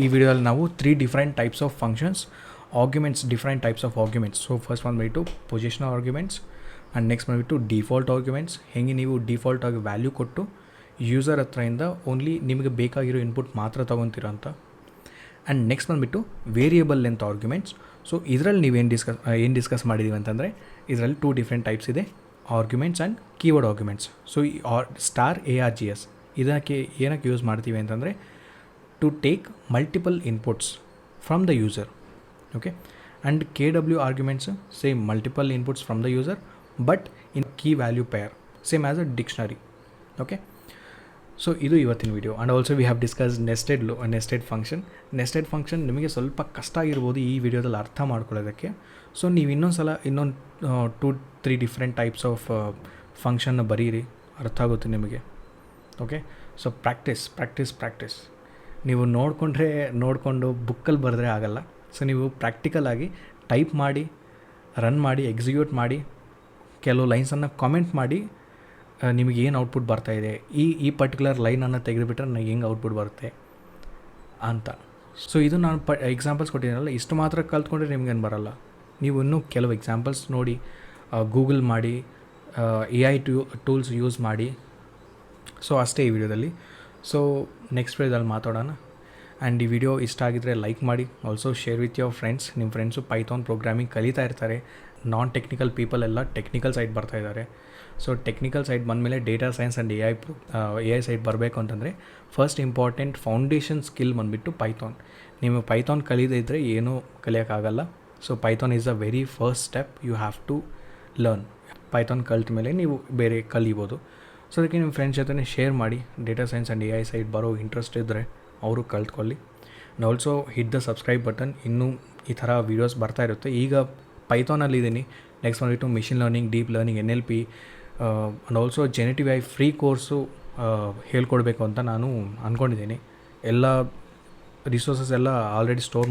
ಈ ವಿಡಿಯೋದಲ್ಲಿ ನಾವು 3 different types of functions, different types of arguments. So first ಬಂದುಬಿಟ್ಟು ಪೊಸಿಷನಲ್ ಆರ್ಗ್ಯುಮೆಂಟ್ಸ್, ಆ್ಯಂಡ್ ನೆಕ್ಸ್ಟ್ ಬಂದುಬಿಟ್ಟು ಡಿಫಾಲ್ಟ್ ಆರ್ಗ್ಯುಮೆಂಟ್ಸ್, ಹೆಂಗೆ ನೀವು ಡಿಫಾಲ್ಟ್ ಆಗಿ ವ್ಯಾಲ್ಯೂ ಕೊಟ್ಟು ಯೂಸರ್ ಹತ್ರದಿಂದ ಓನ್ಲಿ ನಿಮಗೆ ಬೇಕಾಗಿರೋ ಇನ್ಪುಟ್ ಮಾತ್ರ ತೊಗೊತೀರ ಅಂತ. ಆ್ಯಂಡ್ ನೆಕ್ಸ್ಟ್ ಬಂದುಬಿಟ್ಟು ವೇರಿಯೇಬಲ್ ಲೆಂತ್ ಆರ್ಗ್ಯುಮೆಂಟ್ಸ್. ಸೊ ಇದರಲ್ಲಿ ನೀವೇನು ಡಿಸ್ಕಸ್ ಮಾಡಿದ್ದೀವಿ ಅಂತಂದರೆ ಇದರಲ್ಲಿ 2 ಡಿಫ್ರೆಂಟ್ ಟೈಪ್ಸ್ ಇದೆ, arguments and keyword arguments. So ಈ *ARGS ಇದಕ್ಕೆ ಏನಕ್ಕೆ ಯೂಸ್ ಮಾಡ್ತೀವಿ ಅಂತಂದರೆ to take multiple inputs from the user. Okay, and KW arguments same multiple inputs from the user but in key value pair, same as a dictionary. Okay, so ಇದು ಇವತ್ತಿನ video. And also we have discuss nested function ನಿಮಗೆ ಸ್ವಲ್ಪ ಕಷ್ಟ ಆಗಿರ್ಬೋದು ಈ ವಿಡಿಯೋದಲ್ಲಿ ಅರ್ಥ ಮಾಡ್ಕೊಳ್ಳೋದಕ್ಕೆ. ಸೊ ನೀವು ಇನ್ನೊಂದು 2-3 ಡಿಫ್ರೆಂಟ್ ಟೈಪ್ಸ್ ಆಫ್ ಫಂಕ್ಷನ್ನ ಬರೀರಿ, ಅರ್ಥ ಆಗುತ್ತೆ ನಿಮಗೆ. ಓಕೆ, ಸೊ ಪ್ರಾಕ್ಟೀಸ್ ನೀವು ನೋಡಿಕೊಂಡು ಬುಕ್ಕಲ್ಲಿ ಬರೆದ್ರೆ ಆಗಲ್ಲ. ಸೊ ನೀವು ಪ್ರಾಕ್ಟಿಕಲಾಗಿ ಟೈಪ್ ಮಾಡಿ, ರನ್ ಮಾಡಿ, ಎಕ್ಸಿಕ್ಯೂಟ್ ಮಾಡಿ, ಕೆಲವು ಲೈನ್ಸನ್ನು ಕಾಮೆಂಟ್ ಮಾಡಿ ನಿಮಗೆ ಏನು ಔಟ್ಪುಟ್ ಬರ್ತಾಯಿದೆ, ಈ ಪರ್ಟಿಕ್ಯುಲರ್ ಲೈನನ್ನು ತೆಗೆದುಬಿಟ್ರೆ ನನಗೆ ಹೆಂಗೆ ಔಟ್ಪುಟ್ ಬರುತ್ತೆ ಅಂತ. ಸೊ ಇದು ನಾನು ಎಕ್ಸಾಂಪಲ್ಸ್ ಕೊಟ್ಟಿದ್ದೀನಲ್ಲ, ಇಷ್ಟು ಮಾತ್ರ ಕಲ್ತ್ಕೊಂಡ್ರೆ ನಿಮ್ಗೇನು ಬರೋಲ್ಲ. ನೀವು ಇನ್ನೂ ಕೆಲವು ಎಕ್ಸಾಂಪಲ್ಸ್ ನೋಡಿ, ಗೂಗಲ್ ಮಾಡಿ, AI ಟೂಲ್ಸ್ ಯೂಸ್ ಮಾಡಿ. ಸೊ ಅಷ್ಟೇ ಈ ವಿಡಿಯೋದಲ್ಲಿ. ಸೊ ನೆಕ್ಸ್ಟ್ ವಿಡಿಯೋದಲ್ಲಿ ಮಾತಾಡೋಣ. ಆ್ಯಂಡ್ ಈ ವಿಡಿಯೋ ಇಷ್ಟ ಆಗಿದ್ದರೆ ಲೈಕ್ ಮಾಡಿ, also share with your friends. ನಿಮ್ಮ ಫ್ರೆಂಡ್ಸು ಪೈಥಾನ್ ಪ್ರೋಗ್ರಾಮಿಂಗ್ ಕಲಿತಾ ಇರ್ತಾರೆ, ನಾನ್ ಟೆಕ್ನಿಕಲ್ ಪೀಪಲ್ ಎಲ್ಲ ಟೆಕ್ನಿಕಲ್ ಸೈಡ್ ಬರ್ತಾ ಇದ್ದಾರೆ. ಸೊ ಟೆಕ್ನಿಕಲ್ ಸೈಡ್ ಬಂದಮೇಲೆ data science and AI side ಬರಬೇಕು ಅಂತಂದರೆ ಫಸ್ಟ್ ಇಂಪಾರ್ಟೆಂಟ್ ಫೌಂಡೇಶನ್ ಸ್ಕಿಲ್ ಬಂದುಬಿಟ್ಟು ಪೈಥಾನ್. ನೀವು ಪೈಥಾನ್ ಕಲಿದೇ ಇದ್ದರೆ ಏನೂ ಕಲಿಯೋಕ್ಕಾಗಲ್ಲ. So Python is the very first step you have to learn. Python ಕಲ್ತ ಮೇಲೆ ನೀವು ಬೇರೆ ಕಲಿಬೋದು. ಸೊ ಅದಕ್ಕೆ ನಿಮ್ಮ ಫ್ರೆಂಡ್ಸ್ ಜೊತೆ ಶೇರ್ ಮಾಡಿ. Data science and AI side ಬರೋ ಇಂಟ್ರೆಸ್ಟ್ ಇದ್ದರೆ ಅವರು ಕಲ್ತ್ಕೊಳ್ಳಿ. And also hit the subscribe button. ಇನ್ನೂ ಈ ಥರ ವೀಡಿಯೋಸ್ ಬರ್ತಾ ಇರುತ್ತೆ. ಈಗ ಪೈಥಾನಲ್ಲಿದ್ದೀನಿ, ನೆಕ್ಸ್ಟ್ ಬಂದುಬಿಟ್ಟು machine learning, deep learning, NLP and also generative AI free course ಹೇಳ್ಕೊಡ್ಬೇಕು ಅಂತ ನಾನು ಅಂದ್ಕೊಂಡಿದ್ದೀನಿ. ಎಲ್ಲ ರಿಸೋರ್ಸಸ್ ಎಲ್ಲ ಆಲ್ರೆಡಿ ಸ್ಟೋರ್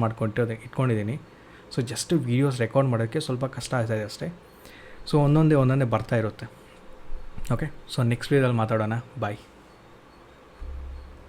ಇಟ್ಕೊಂಡಿದ್ದೀನಿ. ಸೊ ಜಸ್ಟ್ ವೀಡಿಯೋಸ್ ರೆಕಾರ್ಡ್ ಮಾಡೋಕ್ಕೆ ಸ್ವಲ್ಪ ಕಷ್ಟ ಆಗ್ತಾಯಿದೆ ಅಷ್ಟೇ. ಸೊ ಒಂದೊಂದೇ ಬರ್ತಾ ಇರುತ್ತೆ. ಓಕೆ, ಸೊ ನೆಕ್ಸ್ಟ್ ವೀಡಿಯೋದಲ್ಲಿ ಮಾತಾಡೋಣ. ಬಾಯ್.